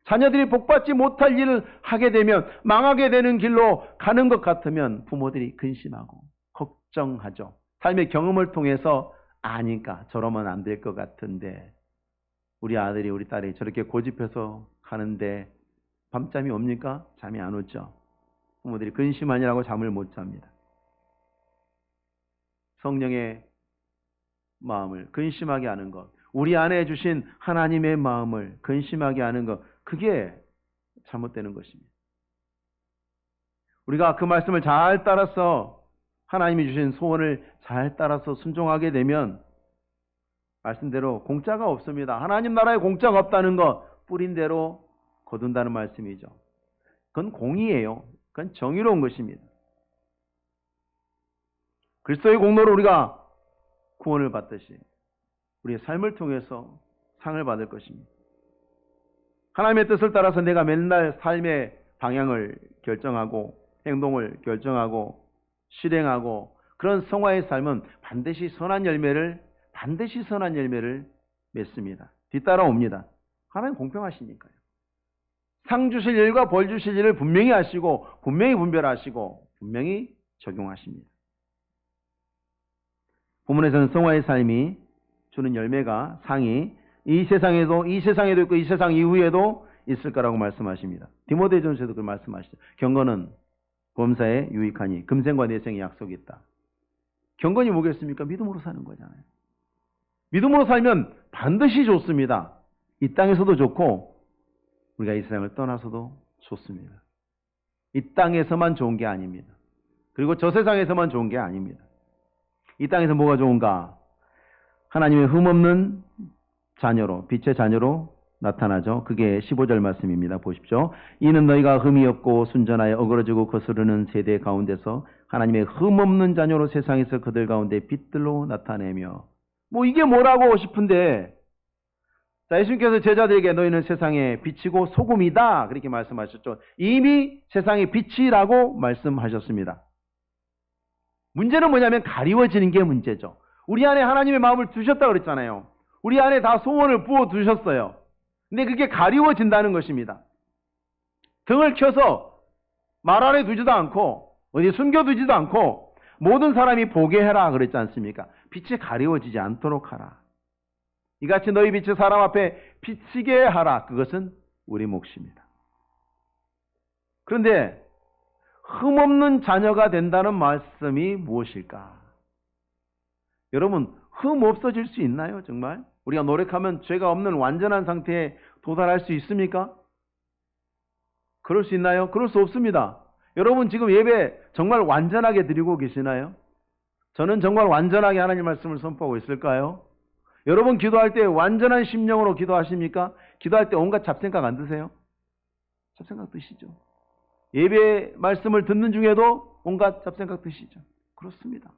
A: 자녀들이 복받지 못할 일을 하게 되면 망하게 되는 길로 가는 것 같으면 부모들이 근심하고 걱정하죠. 삶의 경험을 통해서 아니까 저러면 안 될 것 같은데 우리 아들이 우리 딸이 저렇게 고집해서 가는데 밤잠이 옵니까? 잠이 안 오죠. 부모들이 근심하느라고 잠을 못 잡니다. 성령의 마음을 근심하게 하는 것, 우리 안에 주신 하나님의 마음을 근심하게 하는 것, 그게 잘못되는 것입니다. 우리가 그 말씀을 잘 따라서 하나님이 주신 소원을 잘 따라서 순종하게 되면 말씀대로 공짜가 없습니다. 하나님 나라에 공짜가 없다는 것 뿌린 대로 거둔다는 말씀이죠. 그건 공의예요. 그건 정의로운 것입니다. 그리스도의 공로로 우리가 구원을 받듯이 우리의 삶을 통해서 상을 받을 것입니다. 하나님의 뜻을 따라서 내가 맨날 삶의 방향을 결정하고 행동을 결정하고 실행하고 그런 성화의 삶은 반드시 선한 열매를 맺습니다. 뒤따라옵니다. 하나님 공평하시니까요. 상 주실 일과 벌 주실 일을 분명히 하시고 분명히 분별하시고 분명히 적용하십니다. 본문에서는 성화의 삶이 주는 열매가 상이 이 세상에도 있고 이 세상 이후에도 있을 거라고 말씀하십니다. 디모데전서에도 그 말씀하시죠. 경건은 범사에 유익하니 금생과 내생의 약속이 있다. 경건이 뭐겠습니까? 믿음으로 사는 거잖아요. 믿음으로 살면 반드시 좋습니다. 이 땅에서도 좋고 우리가 이 세상을 떠나서도 좋습니다. 이 땅에서만 좋은 게 아닙니다. 그리고 저 세상에서만 좋은 게 아닙니다. 이 땅에서 뭐가 좋은가? 하나님의 흠없는 자녀로, 빛의 자녀로 나타나죠. 그게 15절 말씀입니다. 보십시오. 이는 너희가 흠이 없고 순전하여 어그러지고 거스르는 세대 가운데서 하나님의 흠없는 자녀로 세상에서 그들 가운데 빛들로 나타내며 뭐 이게 뭐라고 싶은데 자, 예수님께서 제자들에게 너희는 세상의 빛이고 소금이다 그렇게 말씀하셨죠. 이미 세상의 빛이라고 말씀하셨습니다. 문제는 뭐냐면 가리워지는 게 문제죠. 우리 안에 하나님의 마음을 두셨다고 그랬잖아요. 우리 안에 다 소원을 부어 두셨어요. 근데 그게 가리워진다는 것입니다. 등을 켜서 말 안에 두지도 않고 어디 숨겨두지도 않고 모든 사람이 보게 해라 그랬지 않습니까? 빛이 가리워지지 않도록 하라. 이같이 너희 빛이 사람 앞에 비치게 하라. 그것은 우리 몫입니다. 그런데 흠없는 자녀가 된다는 말씀이 무엇일까? 여러분, 흠 없어질 수 있나요? 정말? 우리가 노력하면 죄가 없는 완전한 상태에 도달할 수 있습니까? 그럴 수 있나요? 그럴 수 없습니다. 여러분 지금 예배 정말 완전하게 드리고 계시나요? 저는 정말 완전하게 하나님 말씀을 선포하고 있을까요? 여러분 기도할 때 완전한 심령으로 기도하십니까? 기도할 때 온갖 잡생각 안 드세요? 잡생각 드시죠. 예배 말씀을 듣는 중에도 온갖 잡생각 드시죠. 그렇습니다.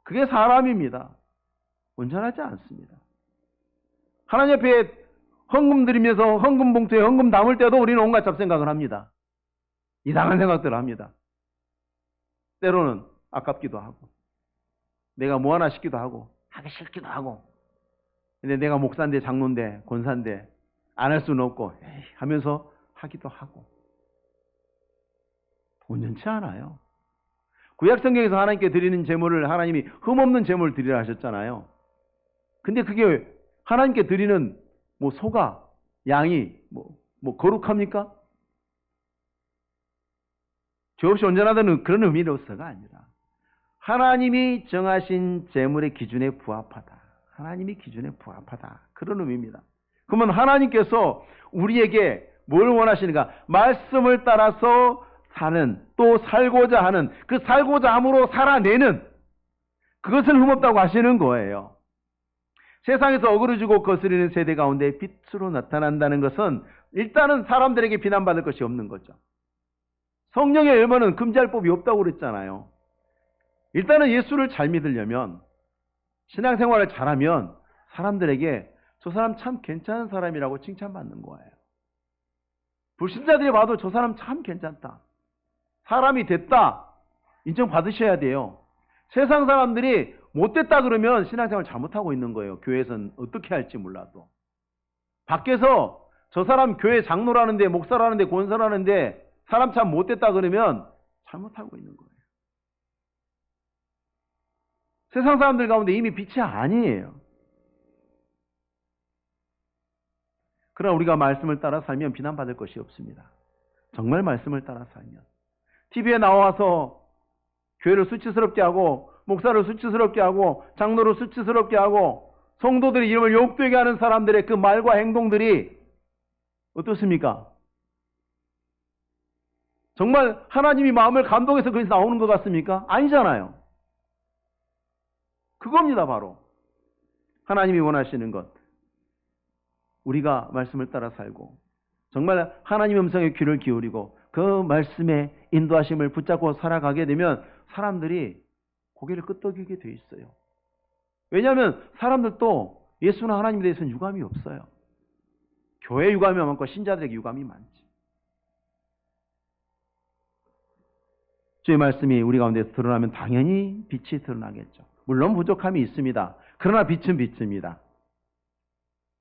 A: 그게 사람입니다. 온전하지 않습니다. 하나님 앞에 헌금 드리면서 헌금 봉투에 헌금 담을 때도 우리는 온갖 잡생각을 합니다. 이상한 생각들을 합니다. 때로는 아깝기도 하고 내가 뭐 하나 싶기도 하고 하기 싫기도 하고 근데 내가 목사인데 장로인데 권사인데 안 할 수는 없고 에이 하면서 하기도 하고 온전치 않아요. 구약 성경에서 하나님께 드리는 제물을 하나님이 흠없는 제물을 드리라 하셨잖아요. 근데 그게 하나님께 드리는 뭐 소가 양이 뭐 거룩합니까? 죄 없이 온전하다는 그런 의미로서가 아니라 하나님이 정하신 제물의 기준에 부합하다. 하나님이 기준에 부합하다. 그런 의미입니다. 그러면 하나님께서 우리에게 뭘 원하시는가? 말씀을 따라서 사는, 또 살고자 하는, 그 살고자 함으로 살아내는 그것을 흠없다고 하시는 거예요. 세상에서 어그러지고 거스리는 세대 가운데 빛으로 나타난다는 것은 일단은 사람들에게 비난받을 것이 없는 거죠. 성령의 열매는 금지할 법이 없다고 그랬잖아요. 일단은 예수를 잘 믿으려면, 신앙생활을 잘하면 사람들에게 저 사람 참 괜찮은 사람이라고 칭찬받는 거예요. 불신자들이 봐도 저 사람 참 괜찮다, 사람이 됐다, 인정받으셔야 돼요. 세상 사람들이 못됐다 그러면 신앙생활 잘못하고 있는 거예요. 교회에서는 어떻게 할지 몰라도. 밖에서 저 사람 교회 장로라는데, 목사라는데, 권사라는데 사람 참 못됐다 그러면 잘못하고 있는 거예요. 세상 사람들 가운데 이미 빛이 아니에요. 그러나 우리가 말씀을 따라 살면 비난받을 것이 없습니다. 정말 말씀을 따라 살면. TV에 나와서 교회를 수치스럽게 하고, 목사를 수치스럽게 하고, 장로를 수치스럽게 하고, 성도들의 이름을 욕되게 하는 사람들의 그 말과 행동들이 어떻습니까? 정말 하나님이 마음을 감동해서 그래서 나오는 것 같습니까? 아니잖아요. 그겁니다, 바로. 하나님이 원하시는 것. 우리가 말씀을 따라 살고, 정말 하나님의 음성에 귀를 기울이고 그 말씀의 인도하심을 붙잡고 살아가게 되면 사람들이 고개를 끄덕이게 돼 있어요. 왜냐하면 사람들도 예수나 하나님에 대해서는 유감이 없어요. 교회 유감이 많고 신자들에게 유감이 많지. 주의 말씀이 우리 가운데서 드러나면 당연히 빛이 드러나겠죠. 물론 부족함이 있습니다. 그러나 빛은 빛입니다.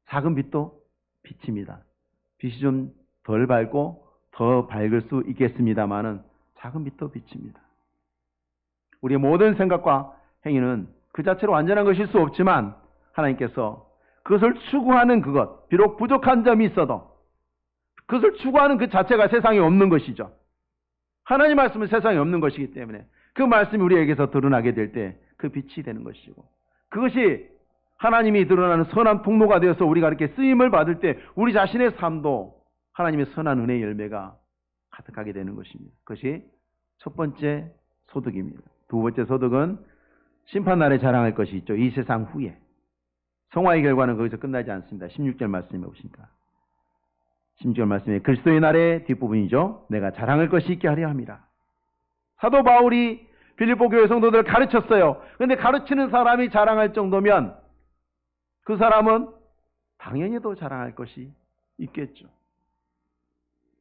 A: 작은 빛도 빛입니다. 빛이 좀 덜 밝고 더 밝을 수 있겠습니다만은 작은 빛도 빛입니다. 우리의 모든 생각과 행위는 그 자체로 완전한 것일 수 없지만 하나님께서 그것을 추구하는 그것, 비록 부족한 점이 있어도 그것을 추구하는 그 자체가 세상에 없는 것이죠. 하나님 말씀은 세상에 없는 것이기 때문에 그 말씀이 우리에게서 드러나게 될 때 그 빛이 되는 것이고, 그것이 하나님이 드러나는 선한 통로가 되어서 우리가 이렇게 쓰임을 받을 때 우리 자신의 삶도 하나님의 선한 은혜의 열매가 가득하게 되는 것입니다. 그것이 첫 번째 소득입니다. 두 번째 소득은 심판날에 자랑할 것이 있죠. 이 세상 후에. 성화의 결과는 거기서 끝나지 않습니다. 16절 말씀해 보십니까? 16절 말씀에 그리스도의 날의 뒷부분이죠. 내가 자랑할 것이 있게 하려 함이라. 사도 바울이 빌립보 교회 성도들을 가르쳤어요. 그런데 가르치는 사람이 자랑할 정도면 그 사람은 당연히 더 자랑할 것이 있겠죠.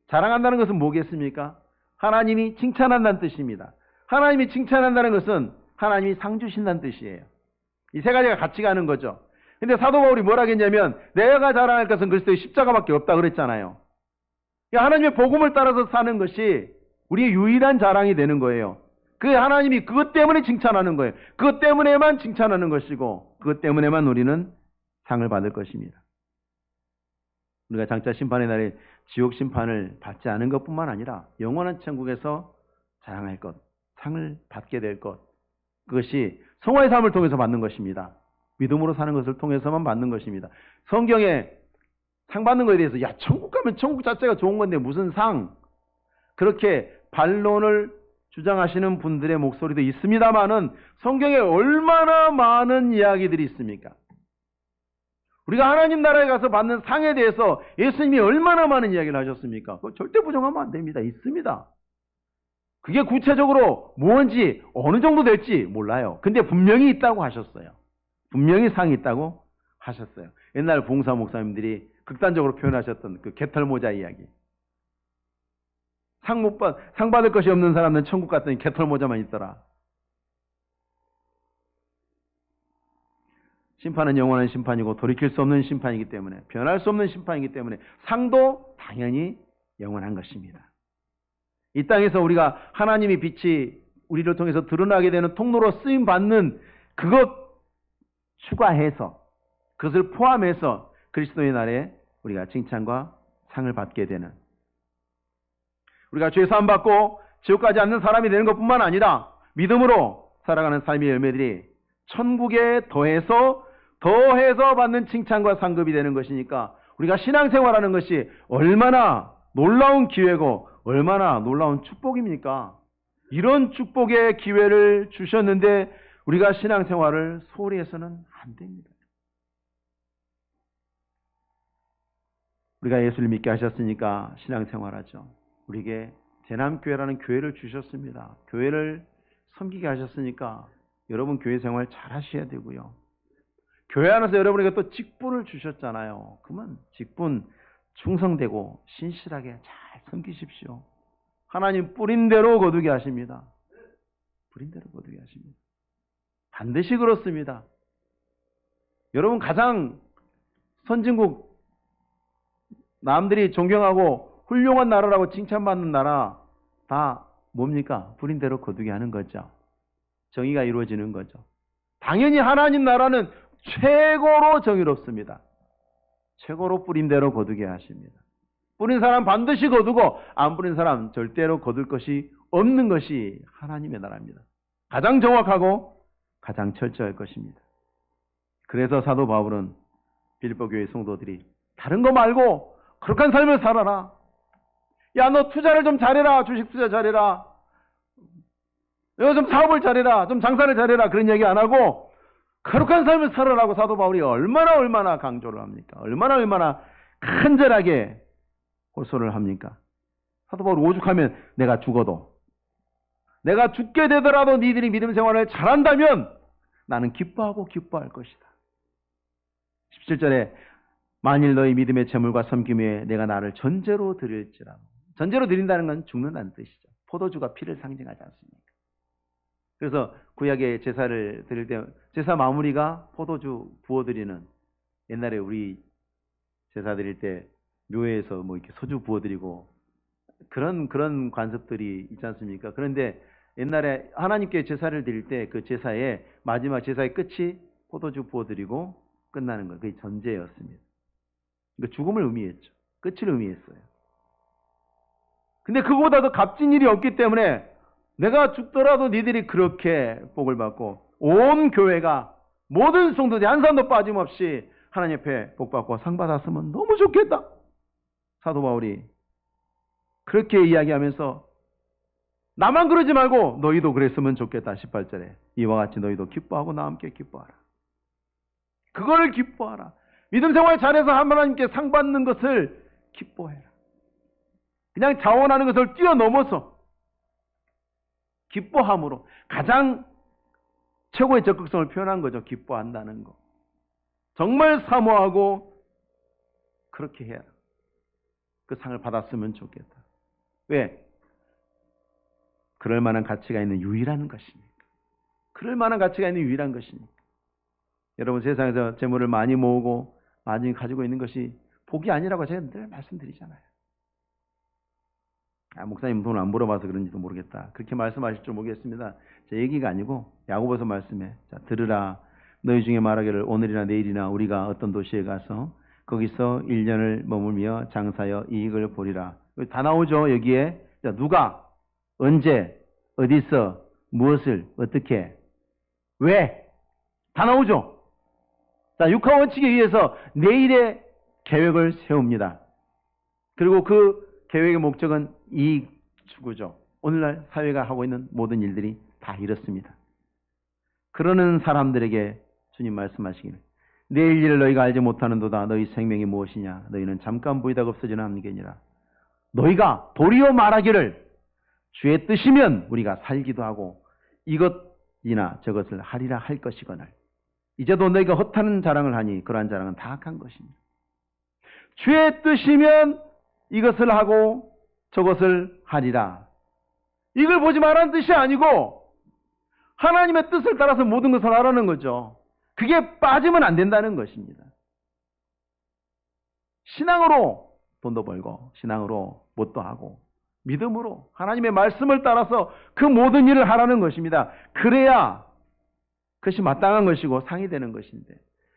A: 자랑한다는 것은 뭐겠습니까? 하나님이 칭찬한다는 뜻입니다. 하나님이 칭찬한다는 것은 하나님이 상 주신다는 뜻이에요. 이 세 가지가 같이 가는 거죠. 근데 사도 바울이 뭐라 했냐면 내가 자랑할 것은 그리스도의 십자가밖에 없다 그랬잖아요. 하나님의 복음을 따라서 사는 것이 우리의 유일한 자랑이 되는 거예요. 그 하나님이 그것 때문에 칭찬하는 거예요. 그것 때문에만 칭찬하는 것이고 그것 때문에만 우리는 상을 받을 것입니다. 우리가 장차 심판의 날에 지옥 심판을 받지 않은 것뿐만 아니라 영원한 천국에서 자랑할 것, 상을 받게 될 것, 그것이 성화의 삶을 통해서 받는 것입니다. 믿음으로 사는 것을 통해서만 받는 것입니다. 성경에 상 받는 것에 대해서 야 천국 가면 천국 자체가 좋은 건데 무슨 상, 그렇게 반론을 주장하시는 분들의 목소리도 있습니다만은 성경에 얼마나 많은 이야기들이 있습니까? 우리가 하나님 나라에 가서 받는 상에 대해서 예수님이 얼마나 많은 이야기를 하셨습니까? 그거 절대 부정하면 안 됩니다. 있습니다. 그게 구체적으로 뭔지 어느 정도 될지 몰라요. 근데 분명히 있다고 하셨어요. 분명히 상이 있다고 하셨어요. 옛날 봉사 목사님들이 극단적으로 표현하셨던 그 개털모자 이야기. 상 받을 것이 없는 사람은 천국 갔더니 개털모자만 있더라. 심판은 영원한 심판이고 돌이킬 수 없는 심판이기 때문에, 변할 수 없는 심판이기 때문에 상도 당연히 영원한 것입니다. 이 땅에서 우리가 하나님의 빛이 우리를 통해서 드러나게 되는 통로로 쓰임받는 그것 추가해서, 그것을 포함해서 그리스도의 날에 우리가 칭찬과 상을 받게 되는, 우리가 죄 사함 받고 지옥 가지 않는 사람이 되는 것뿐만 아니라 믿음으로 살아가는 삶의 열매들이 천국에 더해서 받는 칭찬과 상급이 되는 것이니까, 우리가 신앙생활하는 것이 얼마나 놀라운 기회고 얼마나 놀라운 축복입니까? 이런 축복의 기회를 주셨는데 우리가 신앙생활을 소홀히 해서는 안 됩니다. 우리가 예수를 믿게 하셨으니까 신앙생활하죠. 우리에게 대남교회라는 교회를 주셨습니다. 교회를 섬기게 하셨으니까 여러분 교회 생활 잘 하셔야 되고요. 교회 안에서 여러분에게 또 직분을 주셨잖아요. 그러면 직분 충성되고 신실하게 잘 섬기십시오. 하나님 뿌린 대로 거두게 하십니다. 뿌린 대로 거두게 하십니다. 반드시 그렇습니다. 여러분 가장 선진국, 남들이 존경하고 훌륭한 나라라고 칭찬받는 나라 다 뭡니까? 뿌린 대로 거두게 하는 거죠. 정의가 이루어지는 거죠. 당연히 하나님 나라는 최고로 정의롭습니다. 최고로 뿌린 대로 거두게 하십니다. 뿌린 사람 반드시 거두고 안 뿌린 사람 절대로 거둘 것이 없는 것이 하나님의 나라입니다. 가장 정확하고 가장 철저할 것입니다. 그래서 사도 바울은 빌립보 교회 성도들이 다른 거 말고 거룩한 삶을 살아라. 야, 너 투자를 좀 잘해라. 주식 투자 잘해라. 너 좀 사업을 잘해라. 좀 장사를 잘해라. 그런 얘기 안 하고 거룩한 삶을 살아라고 사도 바울이 얼마나 강조를 합니까? 얼마나 간절하게 호소를 합니까? 사도 바울 오죽하면 내가 죽어도, 내가 죽게 되더라도 니들이 믿음 생활을 잘한다면 나는 기뻐할 것이다. 17절에 만일 너희 믿음의 재물과 섬김 외에 내가 나를 전제로 드릴지라도, 전제로 드린다는 건 죽는다는 뜻이죠. 포도주가 피를 상징하지 않습니까? 그래서 구약의 제사를 드릴 때 제사 마무리가 포도주 부어드리는, 옛날에 우리 제사 드릴 때 묘회에서 뭐 이렇게 소주 부어드리고 그런 관습들이 있지 않습니까? 그런데 옛날에 하나님께 제사를 드릴 때 그 제사의 마지막 제사의 끝이 포도주 부어드리고 끝나는 거, 그게 전제였습니다. 그러니까 죽음을 의미했죠. 끝을 의미했어요. 근데 그거보다 더 값진 일이 없기 때문에 내가 죽더라도 니들이 그렇게 복을 받고 온 교회가 모든 성도들이 한 사람도 빠짐없이 하나님 앞에 복 받고 상 받았으면 너무 좋겠다. 사도 바울이 그렇게 이야기하면서 나만 그러지 말고 너희도 그랬으면 좋겠다. 18절에 이와 같이 너희도 기뻐하고 나와 함께 기뻐하라. 그걸 기뻐하라. 믿음 생활 잘해서 하나님께 상 받는 것을 기뻐해라. 그냥 자원하는 것을 뛰어넘어서 기뻐함으로 가장 최고의 적극성을 표현한 거죠. 기뻐한다는 거. 정말 사모하고 그렇게 해야 그 상을 받았으면 좋겠다. 왜? 그럴 만한 가치가 있는 유일한 것이니까. 그럴 만한 가치가 있는 유일한 것이니까. 여러분 세상에서 재물을 많이 모으고 많이 가지고 있는 것이 복이 아니라고 제가 늘 말씀드리잖아요. 목사님 돈 안 벌어봐서 그런지도 모르겠다. 그렇게 말씀하실 줄 모르겠습니다. 제 얘기가 아니고 야고보서 말씀에 자, 들으라. 너희 중에 말하기를 오늘이나 내일이나 우리가 어떤 도시에 가서 거기서 1년을 머물며 장사하여 이익을 보리라. 다 나오죠. 여기에 자, 누가 언제 어디서 무엇을 어떻게 왜 다 나오죠. 자, 육하 원칙에 의해서 내일의 계획을 세웁니다. 그리고 그 계획의 목적은 이익 추구죠. 오늘날 사회가 하고 있는 모든 일들이 다 이렇습니다. 그러는 사람들에게 주님 말씀하시기를 내일 일을 너희가 알지 못하는도다. 너희 생명이 무엇이냐. 너희는 잠깐 보이다가 없어지는 함께니라. 너희가 도리어 말하기를 주의 뜻이면 우리가 살기도 하고 이것이나 저것을 하리라 할 것이거늘 이제도 너희가 헛하는 자랑을 하니 그러한 자랑은 다 악한 것입니다. 주의 뜻이면 이것을 하고 저것을 하리라. 이걸 보지 말라는 뜻이 아니고 하나님의 뜻을 따라서 모든 것을 하라는 거죠. 그게 빠지면 안 된다는 것입니다. 신앙으로 돈도 벌고 신앙으로 뭣도 하고 믿음으로 하나님의 말씀을 따라서 그 모든 일을 하라는 것입니다. 그래야 그것이 마땅한 것이고 상이 되는 것인데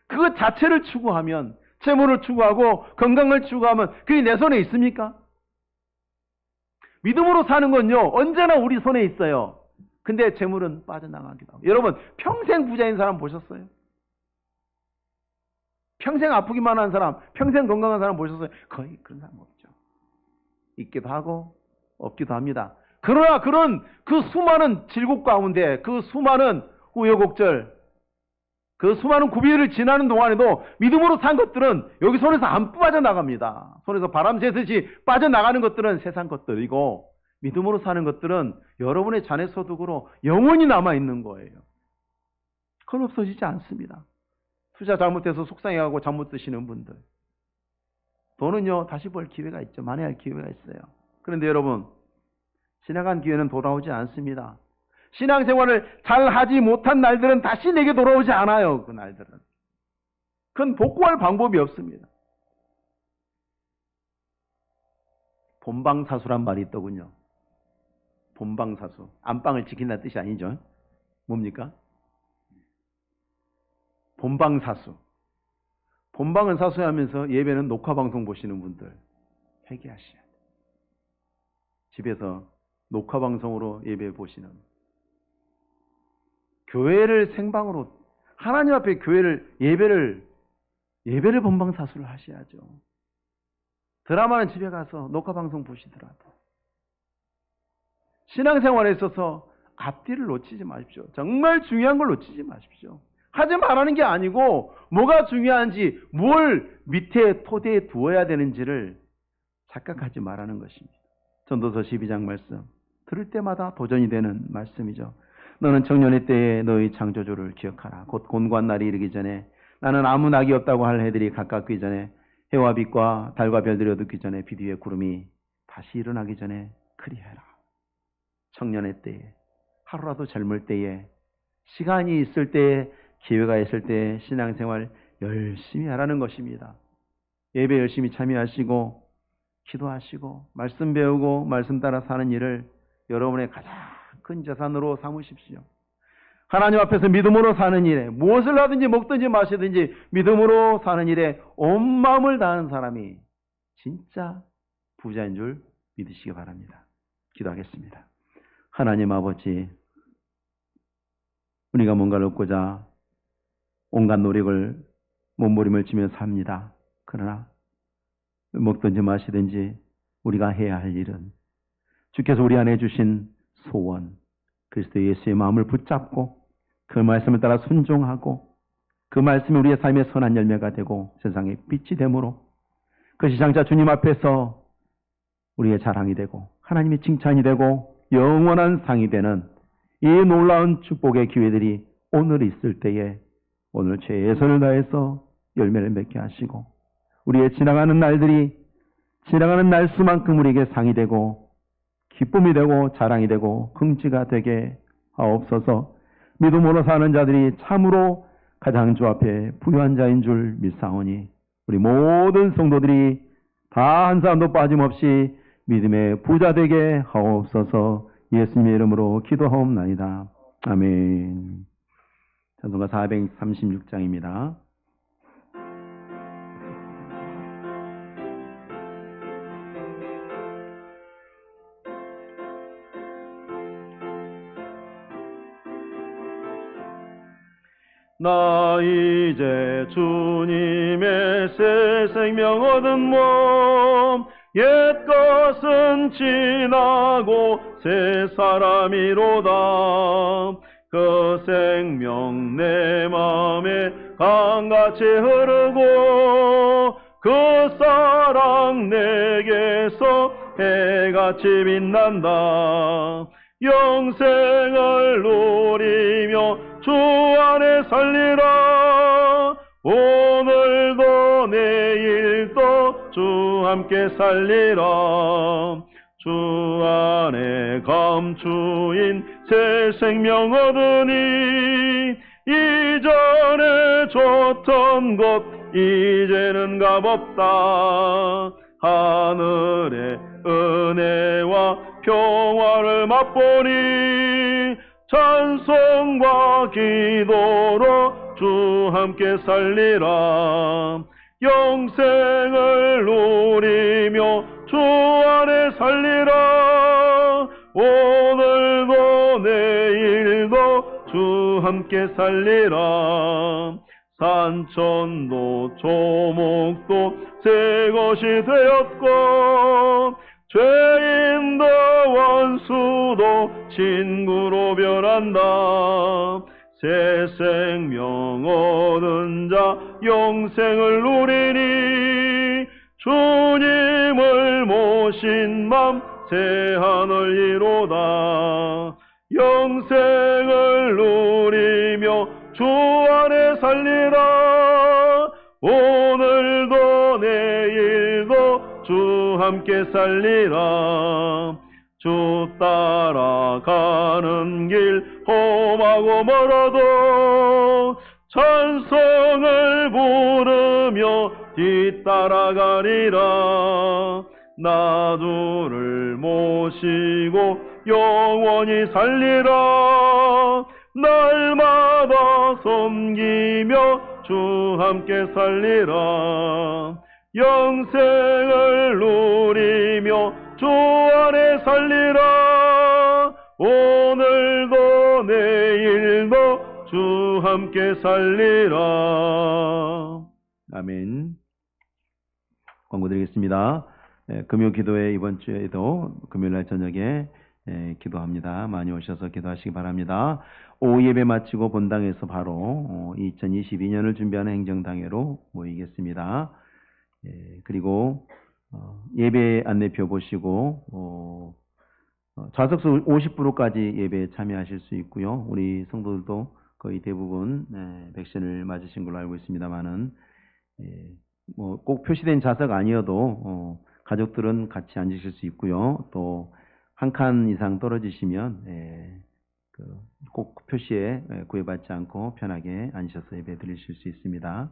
A: 그것 자체를 추구하면 재물을 추구하고 건강을 추구하면 그게 내 손에 있습니까? 믿음으로 사는 건요 언제나 우리 손에 있어요. 근데 재물은 빠져나가기도 하고. 여러분 평생 부자인 사람 보셨어요? 평생 아프기만 한 사람, 평생 건강한 사람 보셨어요? 거의 그런 사람 없죠. 있기도 하고 없기도 합니다. 그러나 그런 그 수많은 질곡 가운데 그 수많은 우여곡절 그 수많은 고비를 지나는 동안에도 믿음으로 산 것들은 여기 손에서 안 빠져나갑니다. 손에서 바람 새듯이 빠져나가는 것들은 세상 것들이고 믿음으로 사는 것들은 여러분의 자녀 소득으로 영원히 남아있는 거예요. 그건 없어지지 않습니다. 투자 잘못해서 속상해하고 잘못 드시는 분들 돈은요 다시 벌 기회가 있죠. 만회할 기회가 있어요. 그런데 여러분 지나간 기회는 돌아오지 않습니다. 신앙생활을 잘 하지 못한 날들은 다시 내게 돌아오지 않아요. 그 날들은 그건 복구할 방법이 없습니다. 본방사수란 말이 있더군요. 본방사수 안방을 지킨다는 뜻이 아니죠. 뭡니까? 본방사수. 본방은 사수하면서 예배는 녹화방송 보시는 분들 회개하셔야 돼요. 집에서 녹화방송으로 예배 보시는 교회를 생방으로 하나님 앞에 교회를 예배를 본방사수를 하셔야죠. 드라마는 집에 가서 녹화방송 보시더라도 신앙생활에 있어서 앞뒤를 놓치지 마십시오. 정말 중요한 걸 놓치지 마십시오. 하지 말라는 게 아니고 뭐가 중요한지 뭘 밑에 토대에 두어야 되는지를 착각하지 말라는 것입니다. 전도서 12장 말씀 들을 때마다 도전이 되는 말씀이죠. 너는 청년의 때에 너의 창조주를 기억하라. 곧 곤고한 날이 이르기 전에 나는 아무 낙이 없다고 할 해들이 가깝기 전에 해와 빛과 달과 별들이 어둡기 전에 빛 위에 구름이 다시 일어나기 전에 그리하라. 청년의 때에 하루라도 젊을 때에 시간이 있을 때에 기회가 있을 때 신앙생활 열심히 하라는 것입니다. 예배 열심히 참여하시고 기도하시고 말씀 배우고 말씀 따라 사는 일을 여러분의 가장 큰 재산으로 삼으십시오. 하나님 앞에서 믿음으로 사는 일에 무엇을 하든지 먹든지 마시든지 믿음으로 사는 일에 온 마음을 다하는 사람이 진짜 부자인 줄 믿으시기 바랍니다. 기도하겠습니다. 하나님 아버지, 우리가 뭔가를 얻고자 온갖 노력을 몸부림을 치며 삽니다. 그러나 먹든지 마시든지 우리가 해야 할 일은 주께서 우리 안에 주신 소원 그리스도 예수의 마음을 붙잡고 그 말씀을 따라 순종하고 그 말씀이 우리의 삶의 선한 열매가 되고 세상의 빛이 되므로 그 시장자 주님 앞에서 우리의 자랑이 되고 하나님의 칭찬이 되고 영원한 상이 되는 이 놀라운 축복의 기회들이 오늘 있을 때에 오늘 최선을 다해서 열매를 맺게 하시고 우리의 지나가는 날들이 지나가는 날 수만큼 우리에게 상이 되고 기쁨이 되고 자랑이 되고 긍지가 되게 하옵소서. 믿음으로 사는 자들이 참으로 가장 주 앞에 부유한 자인 줄 믿사오니 우리 모든 성도들이 다 한 사람도 빠짐없이 믿음의 부자 되게 하옵소서. 예수님의 이름으로 기도하옵나이다. 아멘. 찬송가 436장입니다. 나 이제 주님의 새 생명 얻은 몸 옛 것은 지나고 새 사람이로다. 그 생명 내 맘에 강같이 흐르고 그 사랑 내게서 해같이 빛난다. 영생을 누리며 주 안에 살리라. 오늘도 내일도 주 함께 살리라. 주 안에 감추인 새 생명 얻으니 이전에 줬던 것 이제는 값없다. 하늘의 은혜와 평화를 맛보니 찬송과 기도로 주 함께 살리라. 영생을 누리며 주 안에 살리라. 오늘도 내일도 주 함께 살리라. 산천도 조목도 새 것이 되었고 죄인도 원수도 친구로 변한다. 새 생명 얻은 자 영생을 누리니 주님을 모신 맘 새 하늘 이로다. 영생을 누리며 주 안에 살리라. 오늘도 내일도 주 함께 살리라. 주 따라가는 길 험하고 멀어도 찬송을 부르며 뒤따라가리라. 나 주를 모시고 영원히 살리라. 날마다 섬기며 주 함께 살리라. 영생을 누리며 주 안에 살리라. 오늘도 내일도 주 함께 살리라. 아멘. 광고 드리겠습니다. 금요 기도회 이번 주에도 금요일날 저녁에 기도합니다. 많이 오셔서 기도하시기 바랍니다. 오후 예배 마치고 본당에서 바로 2022년을 준비하는 행정당회로 모이겠습니다. 그리고 예배 안내표 보시고 좌석수 50%까지 예배에 참여하실 수 있고요. 우리 성도들도 거의 대부분 백신을 맞으신 걸로 알고 있습니다만은 꼭 표시된 좌석 아니어도 가족들은 같이 앉으실 수 있고요. 또 한 칸 이상 떨어지시면 꼭 표시에 구애받지 않고 편하게 앉으셔서 예배 드리실 수 있습니다.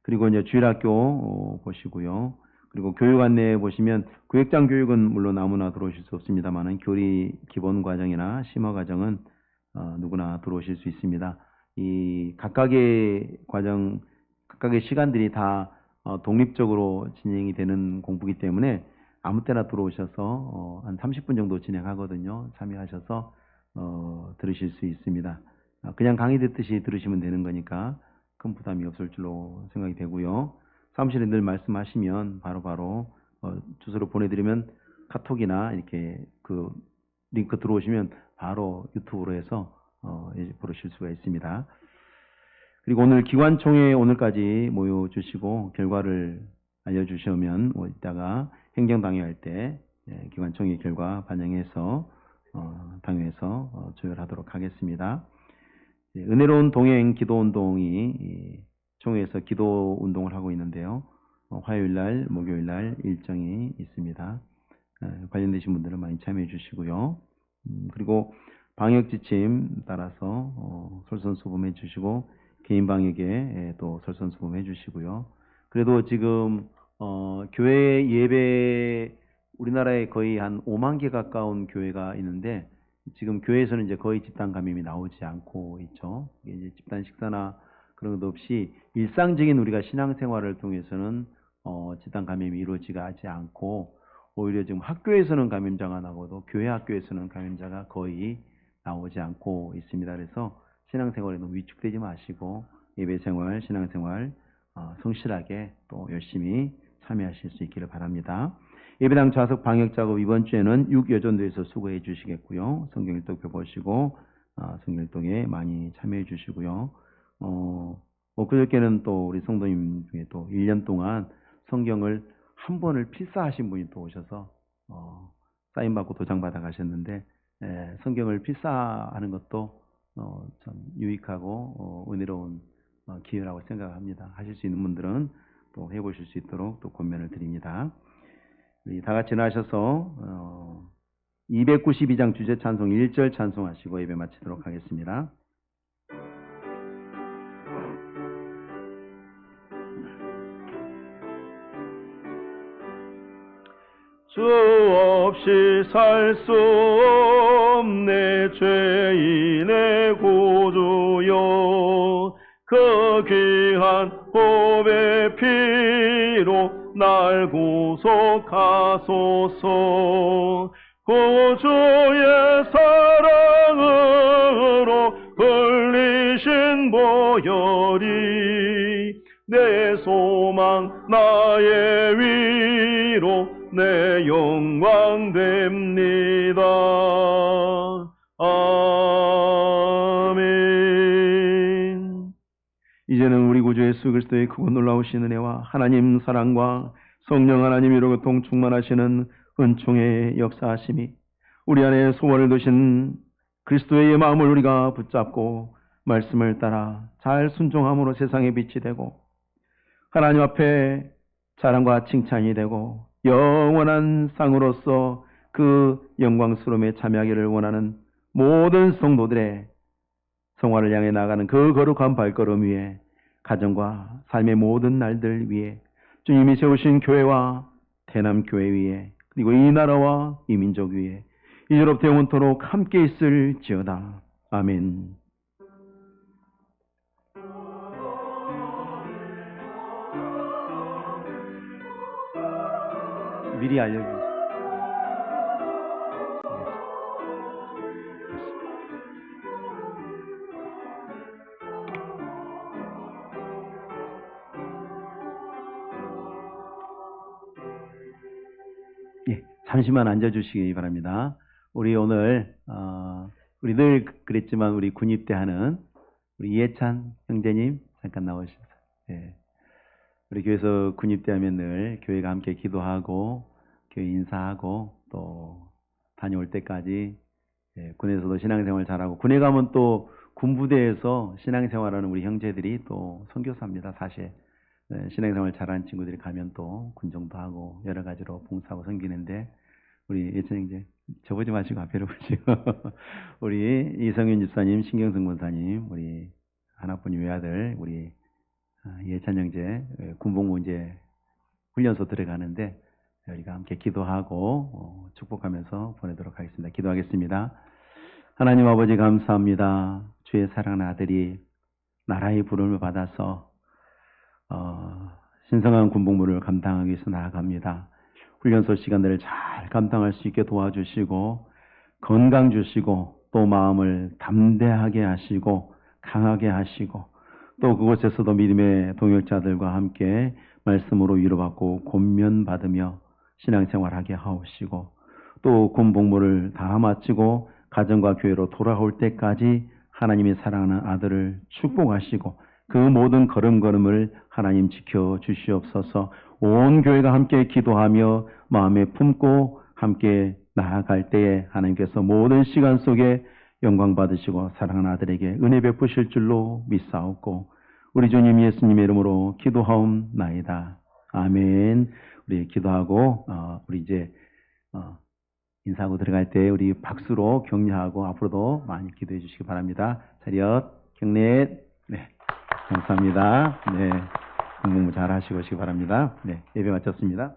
A: 그리고 이제 주일학교 보시고요. 그리고 교육 안내 보시면 구역장 교육은 물론 아무나 들어오실 수 없습니다만은 교리 기본 과정이나 심화 과정은 누구나 들어오실 수 있습니다. 이 각각의 과정, 각각의 시간들이 다 독립적으로 진행이 되는 공부이기 때문에 아무 때나 들어오셔서 한 30분 정도 진행하거든요. 참여하셔서 들으실 수 있습니다. 그냥 강의 듣듯이 들으시면 되는 거니까 큰 부담이 없을 줄로 생각이 되고요. 사무실에 늘 말씀하시면 바로바로 주소로 보내드리면 카톡이나 이렇게 그 링크 들어오시면 바로 유튜브로 해서 보실 수가 있습니다. 그리고 오늘 기관총회 오늘까지 모여주시고 결과를 알려주시면 이따가 행정당회 할 때 기관총회 결과 반영해서 당회에서 조율하도록 하겠습니다. 은혜로운 동행 기도운동이 총회에서 기도운동을 하고 있는데요. 화요일날, 목요일날 일정이 있습니다. 관련되신 분들은 많이 참여해 주시고요. 그리고 방역지침 따라서 솔선수범해 주시고 개인 방역에 또 솔선수범해 주시고요. 그래도 지금 교회 예배 우리나라에 거의 한 5만 개 가까운 교회가 있는데 지금 교회에서는 이제 거의 집단 감염이 나오지 않고 있죠. 이제 집단 식사나 그런 것도 없이 일상적인 우리가 신앙생활을 통해서는 집단 감염이 이루어지지 않고 오히려 지금 학교에서는 감염자가 나고도 교회 학교에서는 감염자가 거의 나오지 않고 있습니다. 그래서 신앙생활에 너무 위축되지 마시고 예배생활, 신앙생활 성실하게 또 열심히 참여하실 수 있기를 바랍니다. 예배당 좌석 방역 작업 이번 주에는 6여전도에서 수고해 주시겠고요. 성경일독표 보시고 성경일독에 많이 참여해 주시고요. 그저께는 또 우리 성도님 중에 또 1년 동안 성경을 한 번을 필사하신 분이 또 오셔서 사인 받고 도장 받아 가셨는데 성경을 필사하는 것도 참 유익하고 은혜로운 기회라고 생각합니다. 하실 수 있는 분들은 또 해보실 수 있도록 또 권면을 드립니다. 우리 다 같이 나셔서 292장 주제 찬송 1절 찬송하시고 예배 마치도록 하겠습니다. 주 없이 살 수 없네 죄인의 구주여 그 귀한 보배 피로 날 구속하소서 구주의 사랑으로 흘리신 보혈이 내 소망 나의 위로 내 영광 됩니다. 아멘. 이제는 우리 구주 예수 그리스도의 크고 놀라우신 은혜와 하나님 사랑과 성령 하나님 이로 통 충만하시는 은총의 역사하심이 우리 안에 소원을 두신 그리스도의 마음을 우리가 붙잡고 말씀을 따라 잘 순종함으로 세상의 빛이 되고 하나님 앞에 자랑과 칭찬이 되고 영원한 상으로서 그 영광스러움에 참여하기를 원하는 모든 성도들의 성화를 향해 나가는 그 거룩한 발걸음 위에 가정과 삶의 모든 날들 위에 주님이 세우신 교회와 대남교회 위에 그리고 이 나라와 이 민족 위에 이제로부터 영원토록 함께 있을지어다. 아멘. 미리 알려주세요. 예, 잠시만 앉아주시기 바랍니다. 우리 오늘 우리 늘 그랬지만 우리 군입대하는 우리 이해찬 형제님 잠깐 나오셔서 예. 우리 교회에서 군입대하면 늘 교회가 함께 기도하고 교회 인사하고 또 다녀올 때까지 예, 군에서도 신앙생활 잘하고 군에 가면 또 군부대에서 신앙생활하는 우리 형제들이 또 선교사입니다. 사실 예, 신앙생활 잘하는 친구들이 가면 또 군정도 하고 여러 가지로 봉사하고 섬기는데 우리 예찬 형제 저보지 마시고 앞에로 보시고 우리 이성윤 집사님, 신경승 권사님, 우리 하나뿐인 외아들 우리 예찬 형제 군복무 이제 훈련소 들어가는데 우리가 함께 기도하고 축복하면서 보내도록 하겠습니다. 기도하겠습니다. 하나님 아버지 감사합니다. 주의 사랑하는 아들이 나라의 부름을 받아서 신성한 군복무를 감당하기 위해서 나아갑니다. 훈련소 시간들을 잘 감당할 수 있게 도와주시고 건강 주시고 또 마음을 담대하게 하시고 강하게 하시고 또 그곳에서도 믿음의 동역자들과 함께 말씀으로 위로받고 권면받으며 신앙생활하게 하옵시고 또 군복무를 다 마치고 가정과 교회로 돌아올 때까지 하나님이 사랑하는 아들을 축복하시고 그 모든 걸음걸음을 하나님 지켜주시옵소서. 온 교회가 함께 기도하며 마음에 품고 함께 나아갈 때에 하나님께서 모든 시간 속에 영광 받으시고 사랑하는 아들에게 은혜 베푸실 줄로 믿사옵고 우리 주님 예수님의 이름으로 기도하옵나이다. 아멘. 우리 기도하고 우리 이제 인사하고 들어갈 때 우리 박수로 격려하고 앞으로도 많이 기도해 주시기 바랍니다. 차렷 경례. 네, 감사합니다. 네, 공부 잘 하시고 오시기 바랍니다. 네, 예배 마쳤습니다.